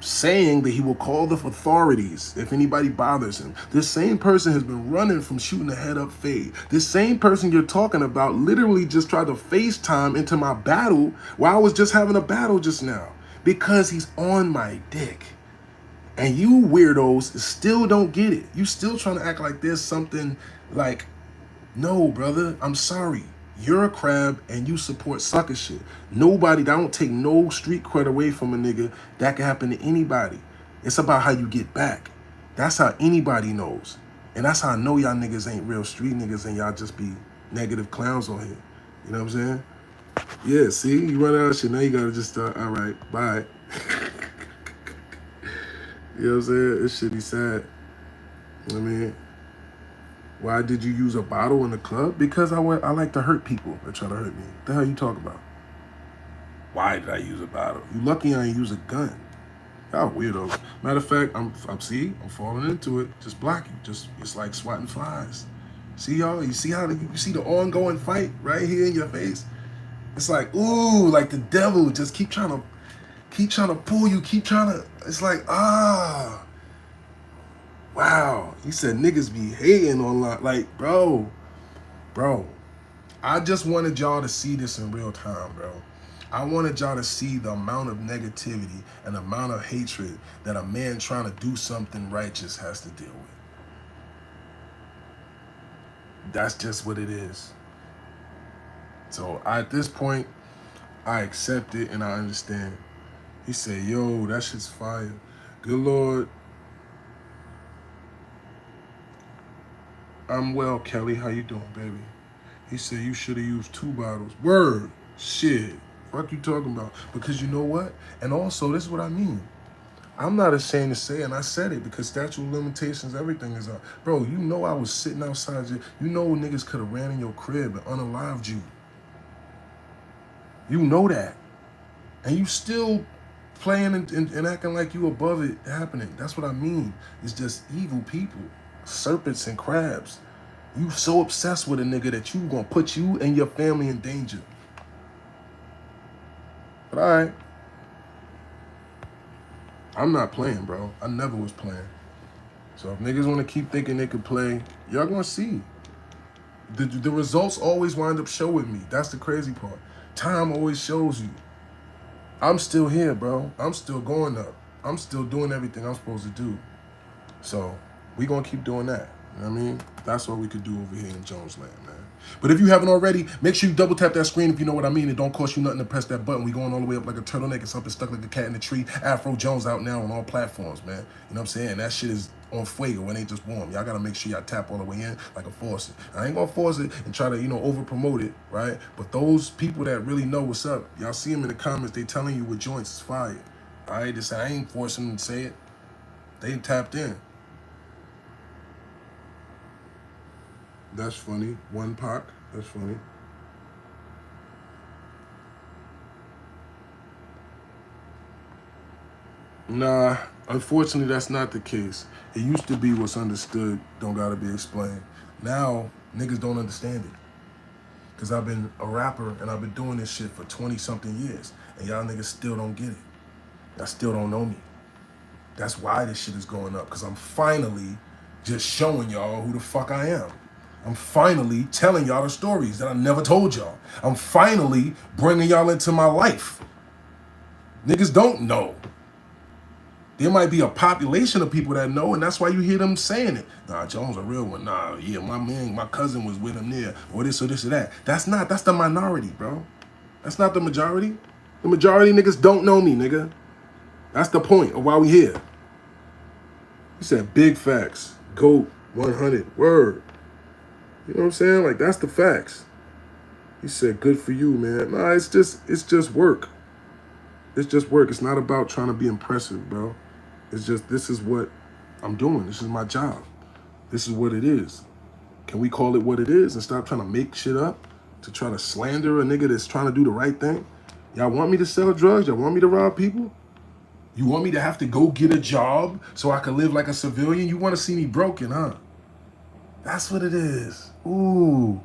saying that he will call the authorities if anybody bothers him. This same person has been running from shooting a head up fade. This same person you're talking about literally just tried to FaceTime into my battle while I was just having a battle just now because he's on my dick. And you weirdos still don't get it. You still trying to act like there's something like, no, brother, I'm sorry. You're a crab and you support sucker shit. Nobody, that don't take no street cred away from a nigga. That can happen to anybody. It's about how you get back. That's how anybody knows. And that's how I know y'all niggas ain't real street niggas and y'all just be negative clowns on here. You know what I'm saying? Yeah, see, you run out of shit. Now you gotta just, all right, bye. You know what I'm saying? This shit be sad. I mean, why did you use a bottle in the club? Because I like to hurt people that try to hurt me. What the hell you talking about? Why did I use a bottle? You lucky I ain't use a gun. Y'all weirdos. Matter of fact, I'm falling into it. Just block you. It's like swatting flies. See y'all? You see how you see the ongoing fight right here in your face? It's like, ooh, like the devil just keep trying to pull you, it's like, wow. He said niggas be hating online. Like, bro, I just wanted y'all to see this in real time, bro. I wanted y'all to see the amount of negativity and the amount of hatred that a man trying to do something righteous has to deal with. That's just what it is. So at this point, I accept it and I understand. He said, yo, that shit's fire. Good Lord. I'm well, Kelly. How you doing, baby? He said you should have used 2 bottles. Word. Shit. Fuck you talking about? Because you know what? And also, this is what I mean. I'm not ashamed to say it, and I said it because statute of limitations, everything is up. Bro, you know I was sitting outside you. You know niggas could have ran in your crib and unalived you. You know that. And you still playing and acting like you above it happening. That's what I mean. It's just evil people. Serpents and crabs. You so obsessed with a nigga that you gonna put you and your family in danger. But all right. I'm not playing, bro. I never was playing. So if niggas want to keep thinking they could play, y'all gonna see. The results always wind up showing me. That's the crazy part. Time always shows you. I'm still here, bro. I'm still going up. I'm still doing everything I'm supposed to do. So we gonna keep doing that. You know what I mean? That's what we could do over here in Jones Land, man. But if you haven't already, make sure you double tap that screen if you know what I mean. It don't cost you nothing to press that button. We going all the way up like a turtleneck and something stuck like a cat in a tree. Afro Jones out now on all platforms, man. You know what I'm saying? That shit is on fuego. It ain't just warm. Y'all gotta make sure y'all tap all the way in like a faucet. I ain't gonna force it and try to, over promote it, right? But those people that really know what's up, y'all see them in the comments. They telling you what joints is fire. All right, I ain't forcing them to say it. They tapped in. That's funny. One Pac. That's funny. Nah, unfortunately, that's not the case. It used to be what's understood don't gotta be explained. Now, Niggas don't understand it. Because I've been a rapper and I've been doing this shit for 20-something years. And y'all niggas still don't get it. Y'all still don't know me. That's why this shit is going up. Because I'm finally just showing y'all who the fuck I am. I'm finally telling y'all the stories that I never told y'all. I'm finally bringing y'all into my life. Niggas don't know. There might be a population of people that know, and that's why you hear them saying it. Nah, Jones a real one. Nah, yeah, my man, my cousin was with him there, or this or this or that. That's the minority, bro. That's not the majority. The majority niggas don't know me, nigga. That's the point of why we here. He said big facts. GOAT 100. Word. You know what I'm saying? Like, that's the facts. He said, good for you, man. Nah, it's just work. It's just work. It's not about trying to be impressive, bro. It's just, this is what I'm doing. This is my job. This is what it is. Can we call it what it is and stop trying to make shit up to try to slander a nigga that's trying to do the right thing? Y'all want me to sell drugs? Y'all want me to rob people? You want me to have to go get a job so I can live like a civilian? You want to see me broken, huh? That's what it is. Ooh,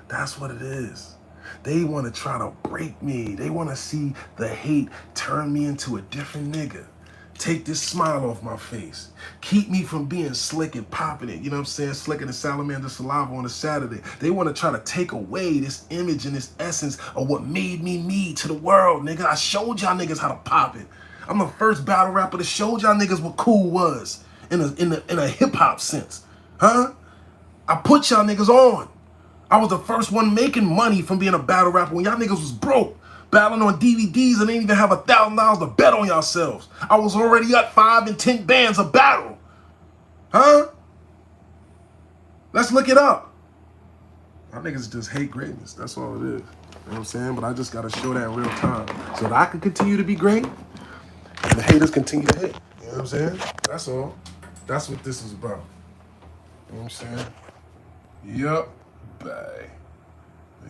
that's what it is. They want to try to break me. They want to see the hate turn me into a different nigga. Take this smile off my face. Keep me from being slick and popping it. You know what I'm saying? Slicking the salamander saliva on a Saturday. They want to try to take away this image and this essence of what made me me to the world, nigga. I showed y'all niggas how to pop it. I'm the first battle rapper that showed y'all niggas what cool was in a hip hop sense. Huh? I put y'all niggas on. I was the first one making money from being a battle rapper when y'all niggas was broke. Battling on DVDs and didn't even have $1,000 to bet on yourselves. I was already up 5 and 10 bands a battle. Huh? Let's look it up. Y'all niggas just hate greatness. That's all it is. You know what I'm saying? But I just gotta show that in real time so that I can continue to be great and the haters continue to hate. You know what I'm saying? That's all. That's what this is about. You know what I'm saying? Yup. Bye.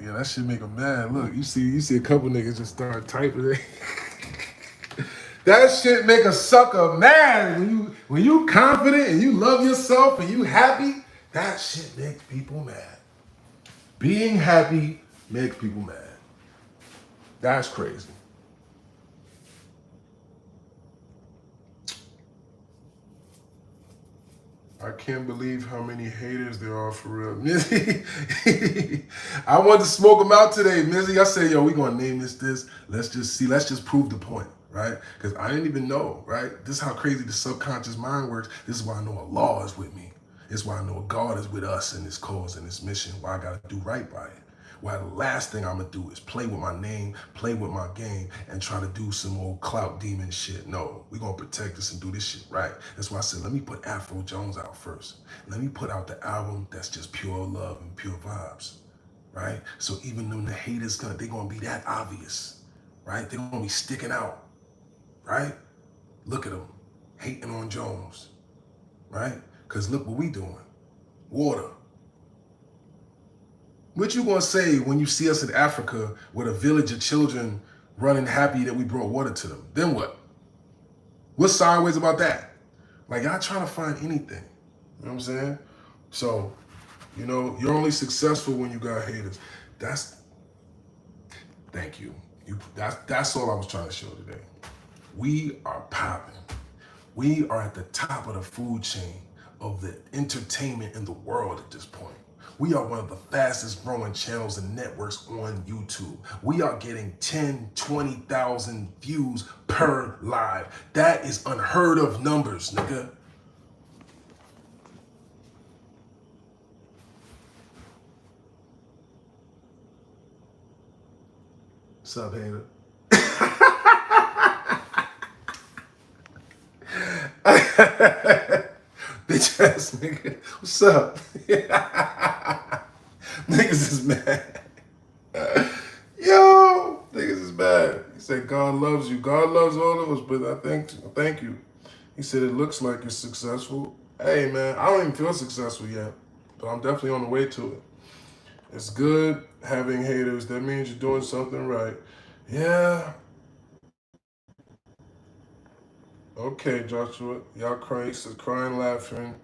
Yeah, that shit make them mad. Look, you see a couple niggas just start typing it. That shit make a sucker mad. When you confident and you love yourself and you happy, that shit makes people mad. Being happy makes people mad. That's crazy. I can't believe how many haters there are for real. Mizzy, I wanted to smoke them out today, Mizzy. I said, yo, we gonna name this. Let's just see, let's just prove the point, right? Because I didn't even know, right? This is how crazy the subconscious mind works. This is why I know Allah is with me. It's why I know God is with us in this cause and this mission, why I gotta do right by it. Why the last thing I'm gonna do is play with my name, play with my game, and try to do some old clout demon shit. No, we gonna protect this and do this shit right. That's why I said, let me put Afro Jones out first. Let me put out the album that's just pure love and pure vibes, right? So even though the haters they gonna be that obvious, right? They gonna be sticking out, right? Look at them, hating on Jones, right? Cause look what we doing, water. What you gonna say when you see us in Africa with a village of children running happy that we brought water to them? Then what? What's sideways about that? Like, y'all trying to find anything. You know what I'm saying? So, you know, you're only successful when you got haters. Thank you. That's all I was trying to show today. We are popping. We are at the top of the food chain of the entertainment in the world at this point. We are one of the fastest growing channels and networks on YouTube. We are getting 10, 20,000 views per live. That is unheard of numbers, nigga. What's up, hater? Bitch ass nigga. What's up? Niggas is mad. Yo, niggas is bad. He said God loves you. God loves all of us, but I thank you. He said it looks like you're successful. Hey man, I don't even feel successful yet, but I'm definitely on the way to it. It's good having haters. That means you're doing something right. Yeah. Okay, Joshua. Y'all crying, says crying, laughing.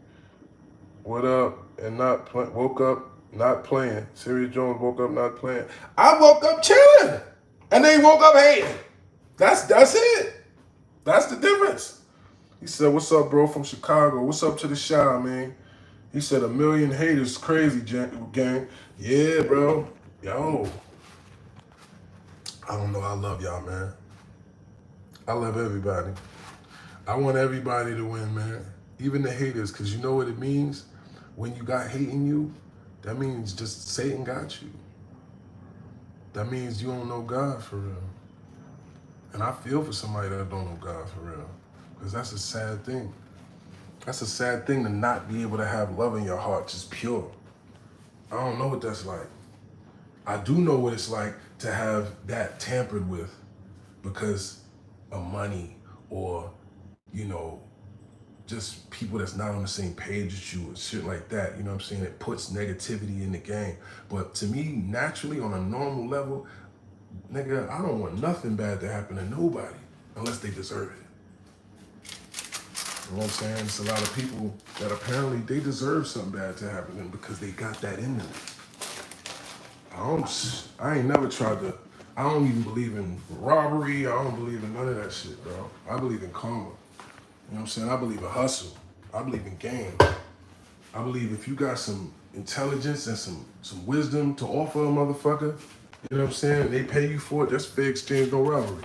What up? And not woke up Not playing. Serius Jones woke up not playing. I woke up chilling. And they woke up hating. That's it. That's the difference. He said, what's up, bro, from Chicago? What's up to the Chi, man? He said, 1 million haters, crazy, gang. Yeah, bro. Yo. I don't know. I love y'all, man. I love everybody. I want everybody to win, man. Even the haters, because you know what it means? When you got hate in you, that means just Satan got you. That means you don't know God for real. And I feel for somebody that don't know God for real. Because that's a sad thing. That's a sad thing to not be able to have love in your heart, just pure. I don't know what that's like. I do know what it's like to have that tampered with because of money or, just people that's not on the same page as you and shit like that. You know what I'm saying? It puts negativity in the game. But to me, naturally, on a normal level, nigga, I don't want nothing bad to happen to nobody unless they deserve it. You know what I'm saying? It's a lot of people that apparently they deserve something bad to happen to them because they got that in them. I ain't never tried to, I don't even believe in robbery. I don't believe in none of that shit, bro. I believe in karma. You know what I'm saying? I believe in hustle. I believe in game. I believe if you got some intelligence and some wisdom to offer a motherfucker, you know what I'm saying? They pay you for it, that's fair exchange, no robbery.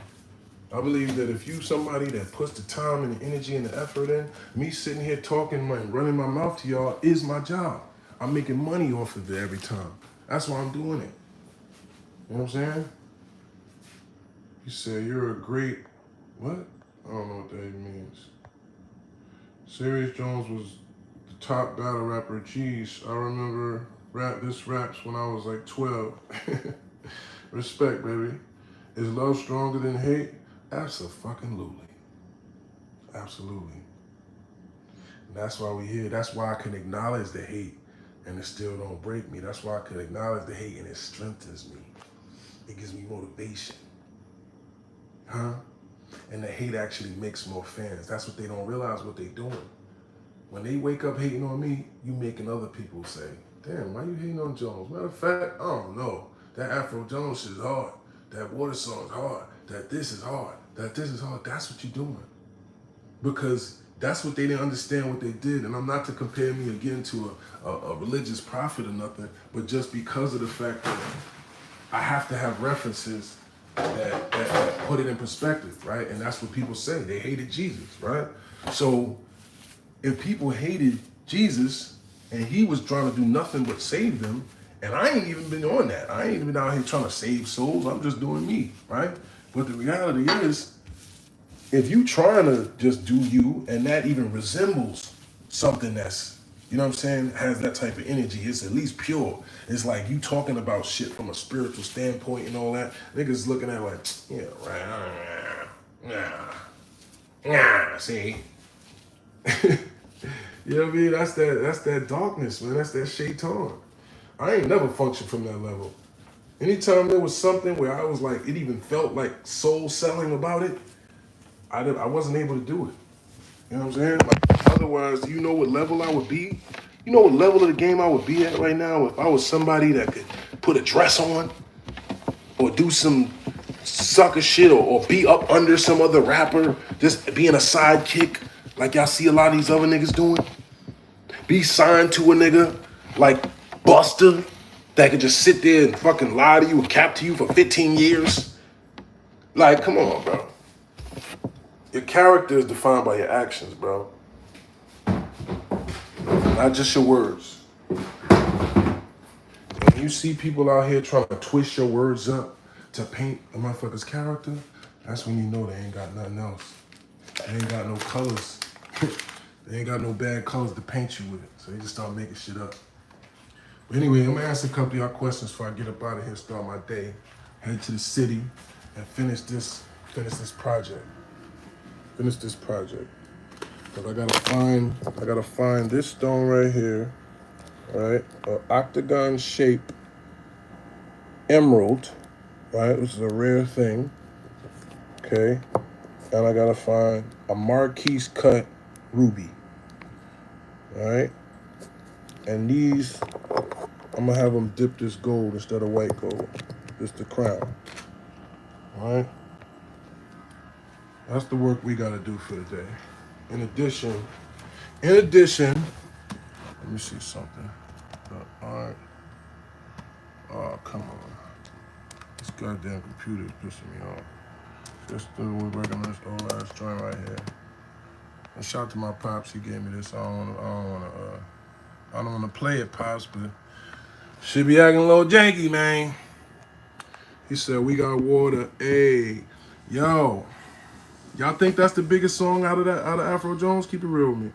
I believe that if you somebody that puts the time and the energy and the effort in, me sitting here talking and running my mouth to y'all is my job. I'm making money off of it every time. That's why I'm doing it. You know what I'm saying? You said you're a great, what? I don't know what that even means. Serius Jones was the top battle rapper. Jeez, I remember this raps when I was like 12. Respect, baby. Is love stronger than hate? Absolutely. Absolutely. And that's why we here. That's why I can acknowledge the hate and it still don't break me. That's why I can acknowledge the hate and it strengthens me. It gives me motivation. Huh? And the hate actually makes more fans. That's what they don't realize what they're doing. When they wake up hating on me, you making other people say, damn, why you hating on Jones? Matter of fact, I don't know. That Afro Jones shit is hard. That Water song is hard. That this is hard. That this is hard. That's what you're doing. Because that's what they didn't understand what they did. And I'm not to compare me again to a religious prophet or nothing, but just because of the fact that I have to have references that put it in perspective, right? And that's what people say. They hated Jesus, right? So if people hated Jesus and he was trying to do nothing but save them, and I ain't even been on that. I ain't even been out here trying to save souls. I'm just doing me, right? But the reality is, if you trying to just do you and that even resembles something that's, you know what I'm saying, has that type of energy, it's at least pure. It's like you talking about shit from a spiritual standpoint and all that. Niggas looking at it like, yeah, right, see? You know what I mean? That's that darkness, man. That's that shaitan. I ain't never functioned from that level. Anytime there was something where I was like, it even felt like soul selling about it, I wasn't able to do it. You know what I'm saying? Like, otherwise, do you know what level I would be? You know what level of the game I would be at right now if I was somebody that could put a dress on or do some sucker shit or be up under some other rapper, just being a sidekick like y'all see a lot of these other niggas doing? Be signed to a nigga like Buster that could just sit there and fucking lie to you and cap to you for 15 years? Like, come on, bro. Your character is defined by your actions, bro. Not just your words. When you see people out here trying to twist your words up to paint a motherfucker's character, that's when you know they ain't got nothing else. They ain't got no colors. They ain't got no bad colors to paint you with. So they just start making shit up. But anyway, I'm gonna ask a couple of y'all questions before I get up out of here and start my day. Head to the city and finish this project. Finish this project. But I gotta find this stone right here, right? An octagon shaped emerald, right? Which is a rare thing. Okay. And I gotta find a Marquise cut ruby. All right. And these I'm gonna have them dip this gold instead of white gold. Just the crown. All right. That's the work we gotta do for the day. In addition, let me see something. All right. Oh, come on. This goddamn computer is pissing me off. Just we're working on this old ass joint right here. And shout out to my pops. He gave me this. I don't wanna play it, pops, but should be acting a little janky, man. He said we got water. Hey, yo, y'all think that's the biggest song out of Afro Jones? Keep it real with me.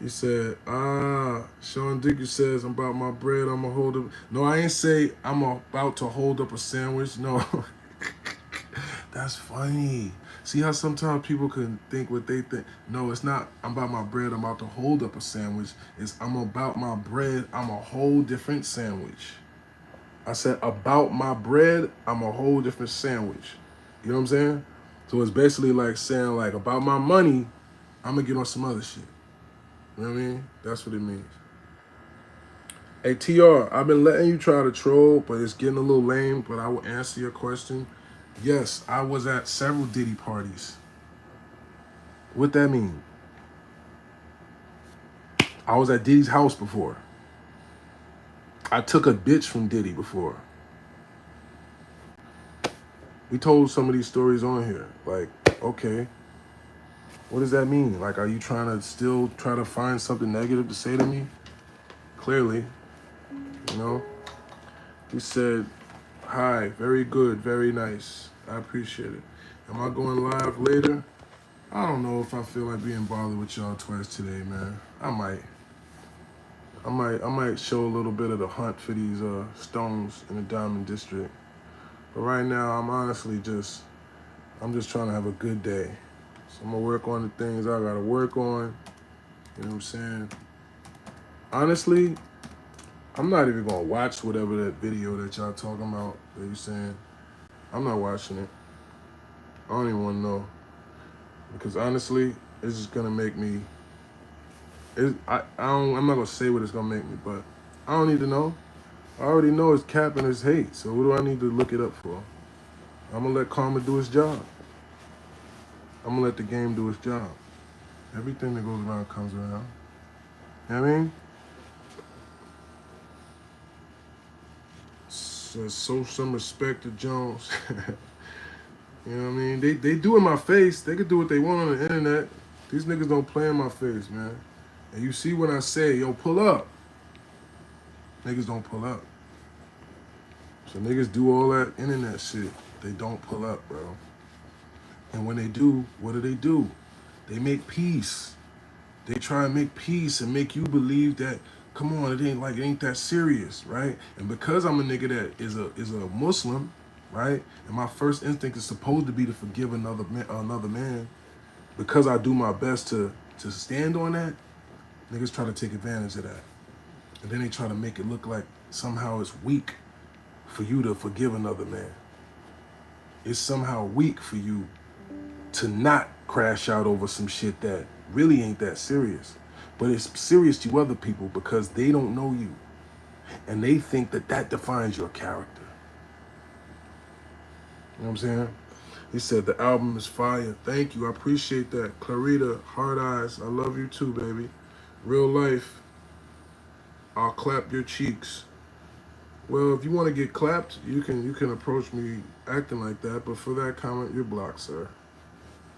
He said, Sean Dickey says, I'm about my bread, I'm going to hold up. No, I ain't say I'm about to hold up a sandwich. No. That's funny. See how sometimes people can think what they think. No, it's not I'm about my bread, I'm about to hold up a sandwich. It's I'm about my bread, I'm a whole different sandwich. I said about my bread, I'm a whole different sandwich. You know what I'm saying? So it's basically like saying like about my money, I'm going to get on some other shit. You know what I mean? That's what it means. Hey, TR, I've been letting you try to troll, but it's getting a little lame, but I will answer your question. Yes, I was at several Diddy parties. What that mean? I was at Diddy's house before. I took a bitch from Diddy before. We told some of these stories on here. Like, okay, what does that mean? Like, are you trying to still try to find something negative to say to me? Clearly, you know? He said, hi, very good, very nice. I appreciate it. Am I going live later? I don't know if I feel like being bothered with y'all twice today, man. I might show a little bit of the hunt for these stones in the Diamond District. But right now, I'm just trying to have a good day. So I'm gonna work on the things I gotta work on. You know what I'm saying? Honestly, I'm not even gonna watch whatever that video that y'all talking about that you saying. I'm not watching it. I don't even wanna know. Because honestly, it's just gonna make me I'm not gonna say what it's gonna make me, but I don't need to know. I already know it's cap and it's hate, so what do I need to look it up for? I'm gonna let karma do its job. I'm gonna let the game do its job. Everything that goes around comes around. You know what I mean? So show some respect to Jones. You know what I mean? They do in my face. They can do what they want on the internet. These niggas don't play in my face, man. And you see when I say, yo, pull up. Niggas don't pull up. So niggas do all that internet shit. They don't pull up, bro. And when they do, what do? They make peace. They try and make peace and make you believe that, come on, it ain't that serious, right? And because I'm a nigga that is a Muslim, right? And my first instinct is supposed to be to forgive another man. Because I do my best to stand on that, niggas try to take advantage of that. And then they try to make it look like somehow it's weak for you to forgive another man. It's somehow weak for you to not crash out over some shit that really ain't that serious. But it's serious to other people because they don't know you. And they think that defines your character. You know what I'm saying? He said the album is fire. Thank you. I appreciate that. Clarita, Hard Eyes, I love you too, baby. Real life, I'll clap your cheeks. Well, if you want to get clapped, you can approach me acting like that. But for that comment, you're blocked, sir.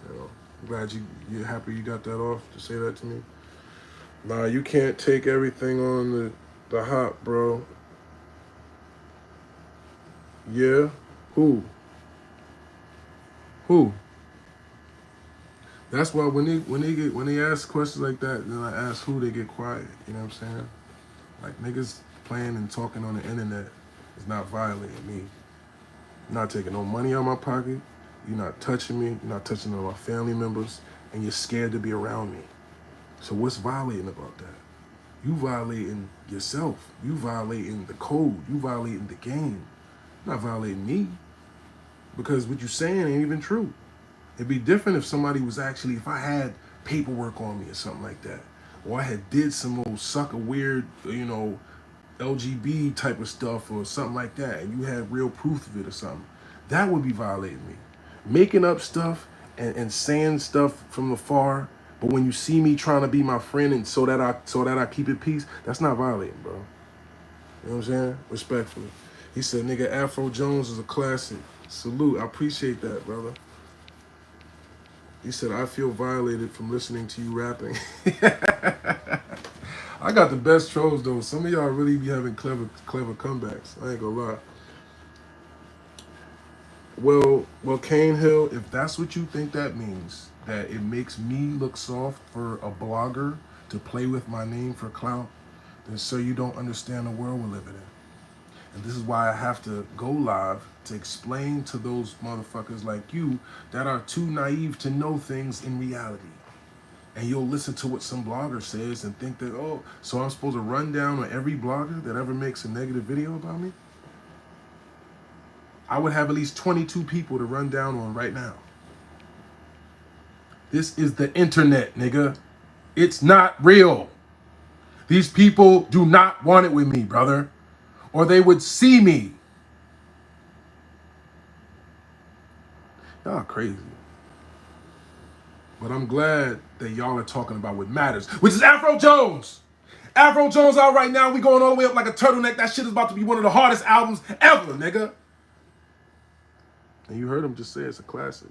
You know, I'm glad you're happy you got that off to say that to me. Nah, you can't take everything on the hop, bro. Yeah? Who? That's why when they ask questions like that, then I ask who, they get quiet. You know what I'm saying? Like niggas playing and talking on the internet is not violating me. You're not taking no money out of my pocket. You're not touching me. You're not touching all my family members, and you're scared to be around me. So what's violating about that? You violating yourself. You violating the code. You violating the game. You're not violating me. Because what you're saying ain't even true. It'd be different if somebody was actually, if I had paperwork on me or something like that. Or I had did some old sucker weird, LGB type of stuff or something like that, and you had real proof of it or something, that would be violating me. Making up stuff and saying stuff from afar, but when you see me trying to be my friend and so that I keep it peace, that's not violating, bro. You know what I'm saying? Respectfully. He said, nigga, Afro Jones is a classic. Salute. I appreciate that, brother. He said, I feel violated from listening to you rapping. I got the best trolls, though. Some of y'all really be having clever comebacks. I ain't gonna lie. Well, Cane Hill, if that's what you think that means, that it makes me look soft for a blogger to play with my name for clout, then sir, you don't understand the world we're living in. And this is why I have to go live to explain to those motherfuckers like you that are too naive to know things in reality. And you'll listen to what some blogger says and think that, oh, so I'm supposed to run down on every blogger that ever makes a negative video about me? I would have at least 22 people to run down on right now. This is the internet, nigga. It's not real. These people do not want it with me, brother. Or they would see me. Y'all crazy. But I'm glad that y'all are talking about what matters, which is Afro Jones. Afro Jones out right now. We going all the way up like a turtleneck. That shit is about to be one of the hardest albums ever, nigga. And you heard him just say it's a classic.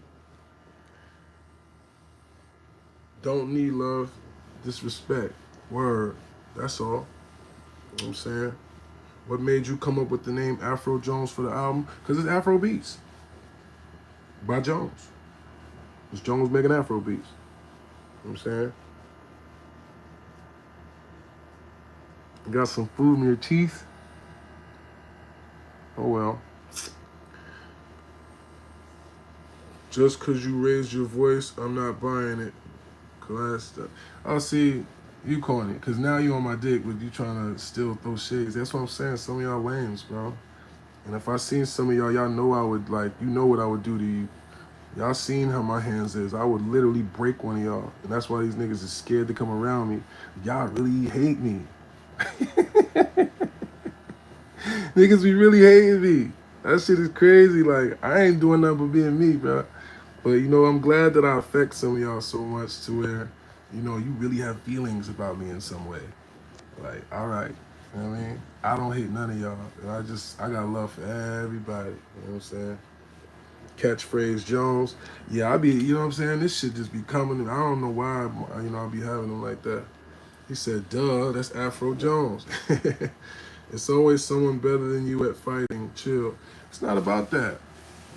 Don't need love, disrespect. Word. That's all. You know what I'm saying? What made you come up with the name Afro Jones for the album? Because it's Afro Beats. By Jones. It's Jones making Afro beats. You know what I'm saying? You got some food in your teeth? Oh well. Just because you raised your voice, I'm not buying it. Class. I'll see. You corny, because now you on my dick, but you trying to still throw shades. That's what I'm saying. Some of y'all lames, bro. And if I seen some of y'all know I would, like, you know what I would do to you. Y'all seen how my hands is. I would literally break one of y'all. And that's why these niggas is scared to come around me. Y'all really hate me. Niggas be really hating me. That shit is crazy. Like, I ain't doing nothing but being me, bro. But, you know, I'm glad that I affect some of y'all so much to where, you know, you really have feelings about me in some way. Like, all right. You know what I mean? I don't hate none of y'all. I got love for everybody. You know what I'm saying? Catchphrase Jones. Yeah, I be, you know what I'm saying? This shit just be coming. I don't know why, you know, I'll be having them like that. He said, duh, that's Afro Jones. It's always someone better than you at fighting. Chill. It's not about that.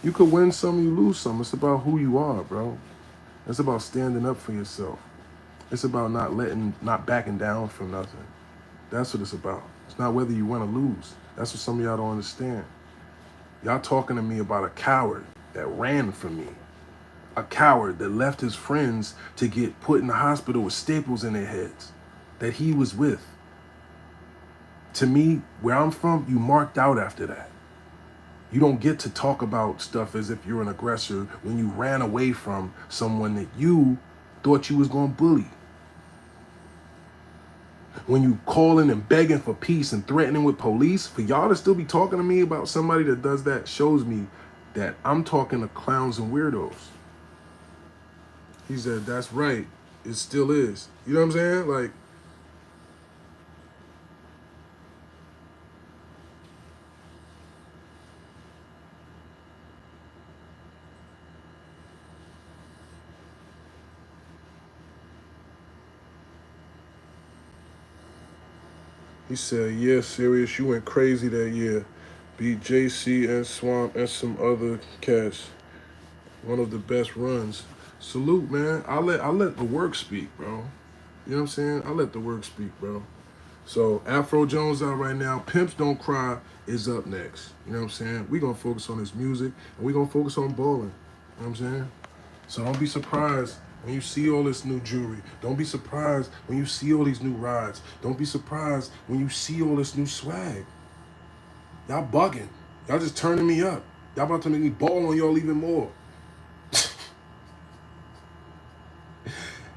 You could win some, you lose some. It's about who you are, bro. It's about standing up for yourself. It's about not backing down from nothing. That's what it's about. It's not whether you win or lose. That's what some of y'all don't understand. Y'all talking to me about a coward that ran from me. A coward that left his friends to get put in the hospital with staples in their heads that he was with. To me, where I'm from, you marked out after that. You don't get to talk about stuff as if you're an aggressor when you ran away from someone that you thought you was going to bully. When you calling and begging for peace and threatening with police, for y'all to still be talking to me about somebody that does that shows me that I'm talking to clowns and weirdos. He said, that's right. It still is. You know what I'm saying? Like, he said, yeah, Serius, you went crazy that year. Beat JC and Swamp and some other cats. One of the best runs. Salute, man. I let the work speak, bro. You know what I'm saying? I let the work speak, bro. So Afro Jones out right now. Pimps Don't Cry is up next. You know what I'm saying? We gonna focus on his music and we gonna focus on balling. You know what I'm saying? So don't be surprised when you see all this new jewelry. Don't be surprised when you see all these new rides. Don't be surprised when you see all this new swag. Y'all bugging. Y'all just turning me up. Y'all about to make me ball on y'all even more.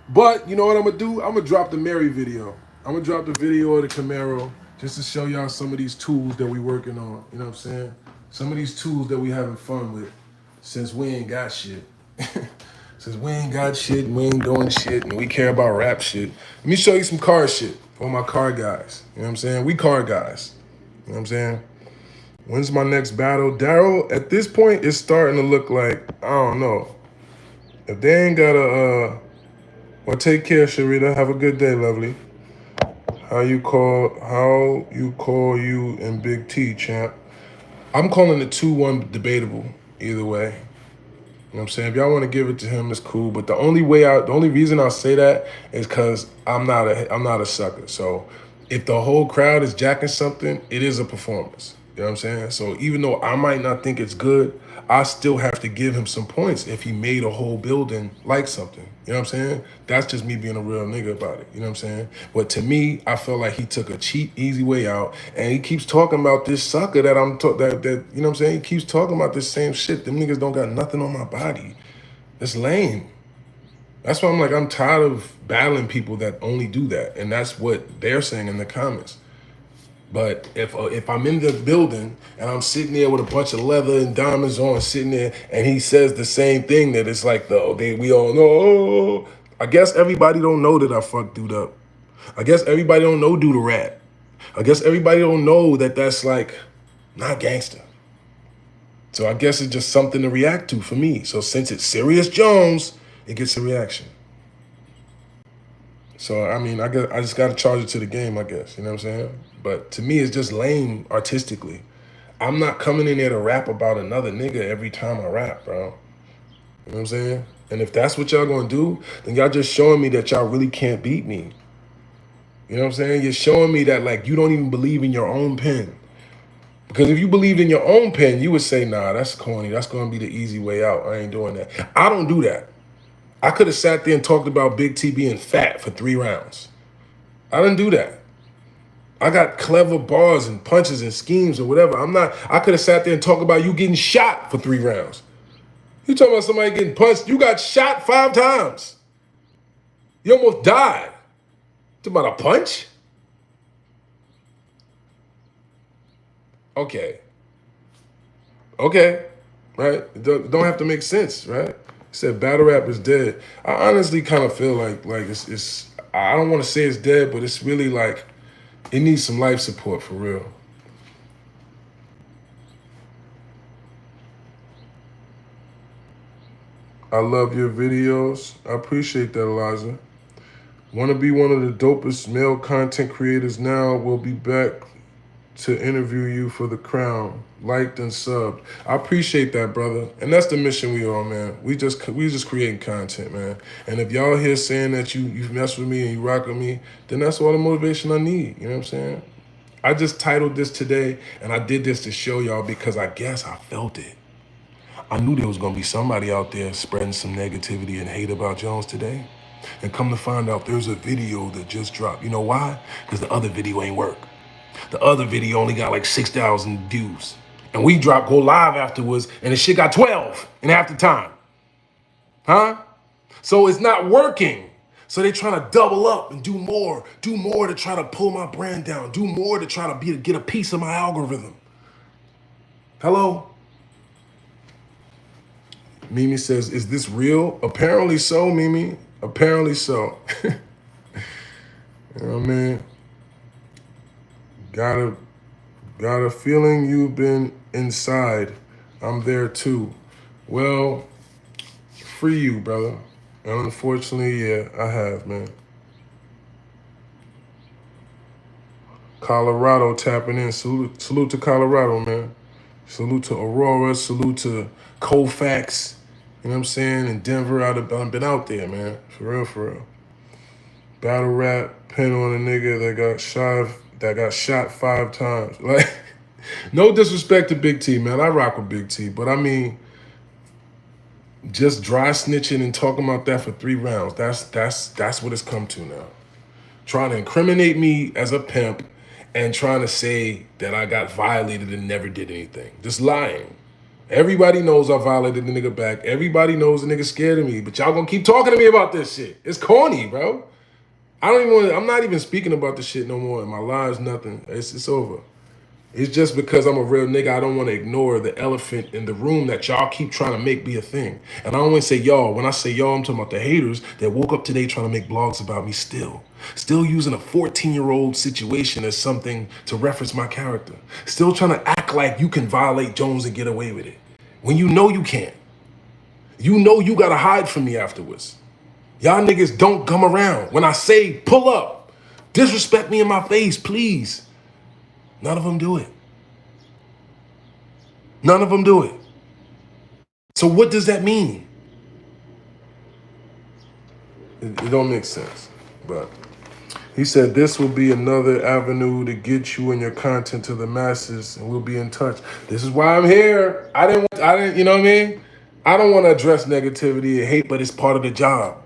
But you know what I'm gonna do? I'm gonna drop the Mary video. I'm gonna drop the video of the Camaro. just to show y'all some of these tools that we working on. You know what I'm saying? Some of these tools that we having fun with, since we ain't got shit. Since we ain't got shit and we ain't doing shit and we care about rap shit. Let me show you some car shit for my car guys. You know what I'm saying? We car guys. You know what I'm saying? When's my next battle? Daryl, at this point, it's starting to look like, I don't know. If they ain't got a, well, take care, Sharita. Have a good day, lovely. How you call you and Big T, champ? I'm calling it 2-1 debatable, either way. You know what I'm saying? If y'all want to give it to him, it's cool. But the only reason I'll say that is because I'm not a sucker. So if the whole crowd is jacking something, it is a performance. You know what I'm saying? So even though I might not think it's good, I still have to give him some points if he made a whole building like something. You know what I'm saying? That's just me being a real nigga about it. You know what I'm saying? But to me, I feel like he took a cheap, easy way out, and he keeps talking about this sucker that you know what I'm saying? He keeps talking about this same shit. Them niggas don't got nothing on my body. It's lame. That's why I'm tired of battling people that only do that, and that's what they're saying in the comments. But if I'm in the building and I'm sitting there with a bunch of leather and diamonds on, sitting there, and he says the same thing, that it's like we all know. Oh, I guess everybody don't know that I fucked dude up. I guess everybody don't know do the rat. I guess everybody don't know that that's like not gangster. So I guess it's just something to react to for me. So since it's Serius Jones, it gets a reaction. So I mean, I just got to charge it to the game, I guess. You know what I'm saying? But to me, it's just lame artistically. I'm not coming in there to rap about another nigga every time I rap, bro. You know what I'm saying? And if that's what y'all gonna do, then y'all just showing me that y'all really can't beat me. You know what I'm saying? You're showing me that like you don't even believe in your own pen. Because if you believed in your own pen, you would say, nah, that's corny. That's gonna be the easy way out. I ain't doing that. I don't do that. I could have sat there and talked about Big T being fat for 3 rounds. I didn't do that. I got clever bars and punches and schemes or whatever. I could have sat there and talked about you getting shot for 3 rounds. You talking about somebody getting punched? You got shot 5 times. You almost died. Talking about a punch? Okay. Right? It don't have to make sense, right? Said battle rap is dead. I honestly kind of feel like it's I don't want to say it's dead, but it's really like it needs some life support for real. I love your videos. I appreciate that, Eliza. Want to be one of the dopest male content creators now? We'll be back to interview you for the crown. Liked and subbed. I appreciate that, brother. And that's the mission we on, man. We just creating content, man. And if y'all here saying that you mess with me and you rock with me, then that's all the motivation I need. You know what I'm saying? I just titled this today, and I did this to show y'all because I guess I felt it. I knew there was gonna be somebody out there spreading some negativity and hate about Jones today. And come to find out, there's a video that just dropped. You know why? Because the other video ain't work. The other video only got like 6,000 views. And we go live afterwards, and the shit got 12 in half the time. Huh? So it's not working. So they trying to double up and do more to try to pull my brand down, do more to try to get a piece of my algorithm. Hello? Mimi says, is this real? Apparently so, Mimi. Apparently so. You know what I mean? Got a feeling you've been inside. I'm there too. Well, free you, brother. And unfortunately, yeah, I have, man. Colorado tapping in. Salute to Colorado, man. Salute to Aurora. Salute to Colfax. You know what I'm saying? In Denver, I've been out there, man. For real, for real. Battle rap, pin on a nigga that got shot 5 times. Like, no disrespect to Big T, man. I rock with Big T, but I mean, just dry snitching and talking about that for 3 rounds. That's what it's come to now. Trying to incriminate me as a pimp and trying to say that I got violated and never did anything. Just lying. Everybody knows I violated the nigga back. Everybody knows the nigga scared of me, but y'all gonna keep talking to me about this shit. It's corny, bro. I'm not even speaking about the shit no more. In my lives, nothing. It's over. It's just because I'm a real nigga, I don't want to ignore the elephant in the room that y'all keep trying to make be a thing. And I always say y'all. When I say y'all, I'm talking about the haters that woke up today trying to make blogs about me still. Still using a 14-year-old situation as something to reference my character. Still trying to act like you can violate Jones and get away with it. When you know you can't. You know you gotta hide from me afterwards. Y'all niggas don't come around. When I say pull up, disrespect me in my face, please. None of them do it. None of them do it. So what does that mean? It don't make sense. But he said this will be another avenue to get you and your content to the masses, and we'll be in touch. This is why I'm here. I didn't, you know what I mean? I don't want to address negativity and hate, but it's part of the job.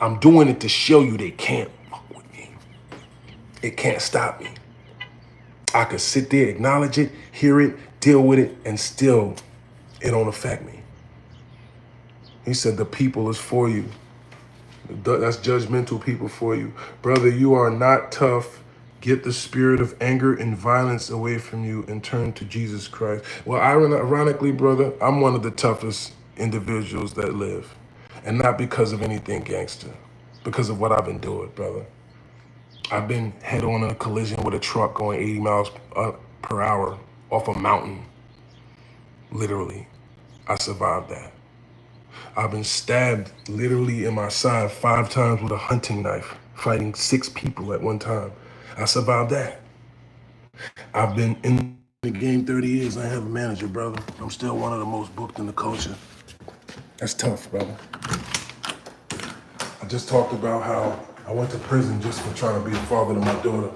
I'm doing it to show you they can't fuck with me. It can't stop me. I could sit there, acknowledge it, hear it, deal with it, and still it don't affect me. He said the people is for you. That's judgmental people for you. Brother, you are not tough. Get the spirit of anger and violence away from you and turn to Jesus Christ. Well, ironically, brother, I'm one of the toughest individuals that live. And not because of anything gangster. Because of what I've endured, brother. I've been head on in a collision with a truck going 80 miles per hour off a mountain. Literally. I survived that. I've been stabbed literally in my side 5 times with a hunting knife, fighting 6 people at one time. I survived that. I've been in the game 30 years. I have a manager, brother. I'm still one of the most booked in the culture. That's tough, brother. I just talked about how I went to prison just for trying to be a father to my daughter.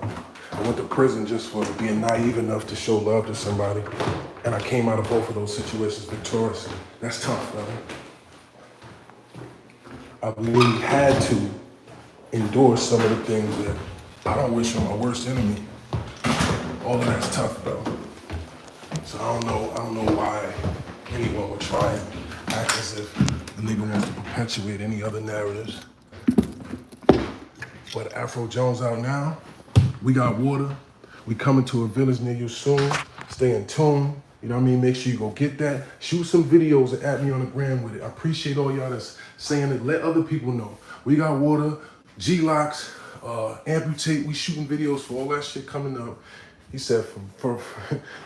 I went to prison just for being naive enough to show love to somebody. And I came out of both of those situations victorious. That's tough, brother. I really had to endure some of the things that I don't wish on my worst enemy. All of that's tough, bro. So I don't know why anyone would try and act as if the nigga wants to perpetuate any other narratives. But Afro Jones out now. We got water. We coming to a village near you soon. Stay in tune. You know what I mean? Make sure you go get that. Shoot some videos and at me on the gram with it. I appreciate all y'all that's saying it. Let other people know. We got water, G-locks, amputate. We shooting videos for all that shit coming up. He said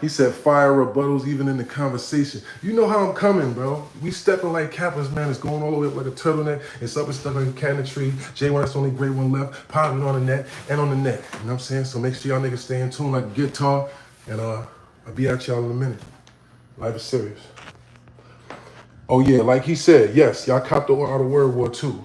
he said fire rebuttals even in the conversation. You know how I'm coming, bro. We stepping like Kappas, man. It's going all the way up like a turtleneck. It's up and stuck like a cat in a tree. J1, that's the only great one left. Positive on the net and on the neck. You know what I'm saying? So make sure y'all niggas stay in tune like a guitar. And I'll be at y'all in a minute. Life is serious. Oh yeah, like he said, yes, y'all copped the Art of World War II. You know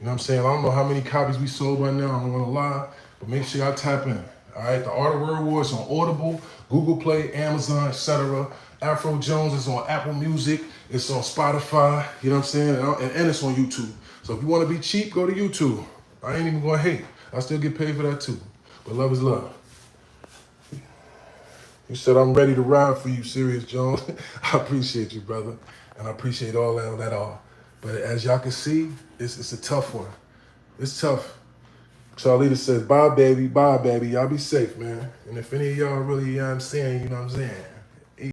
what I'm saying? I don't know how many copies we sold right now. I don't want to lie. But make sure y'all tap in. All right, the Art of World War is on Audible, Google Play, Amazon, etc. Afro Jones is on Apple Music. It's on Spotify. You know what I'm saying? And it's on YouTube. So if you want to be cheap, go to YouTube. I ain't even gonna hate. I still get paid for that too. But love is love. You said I'm ready to ride for you, Serius Jones. I appreciate you, brother, and I appreciate all that all. But as y'all can see, it's a tough one. It's tough. Charlita says, bye, baby. Bye, baby. Y'all be safe, man. And if any of y'all really, I'm saying, you know what I'm saying?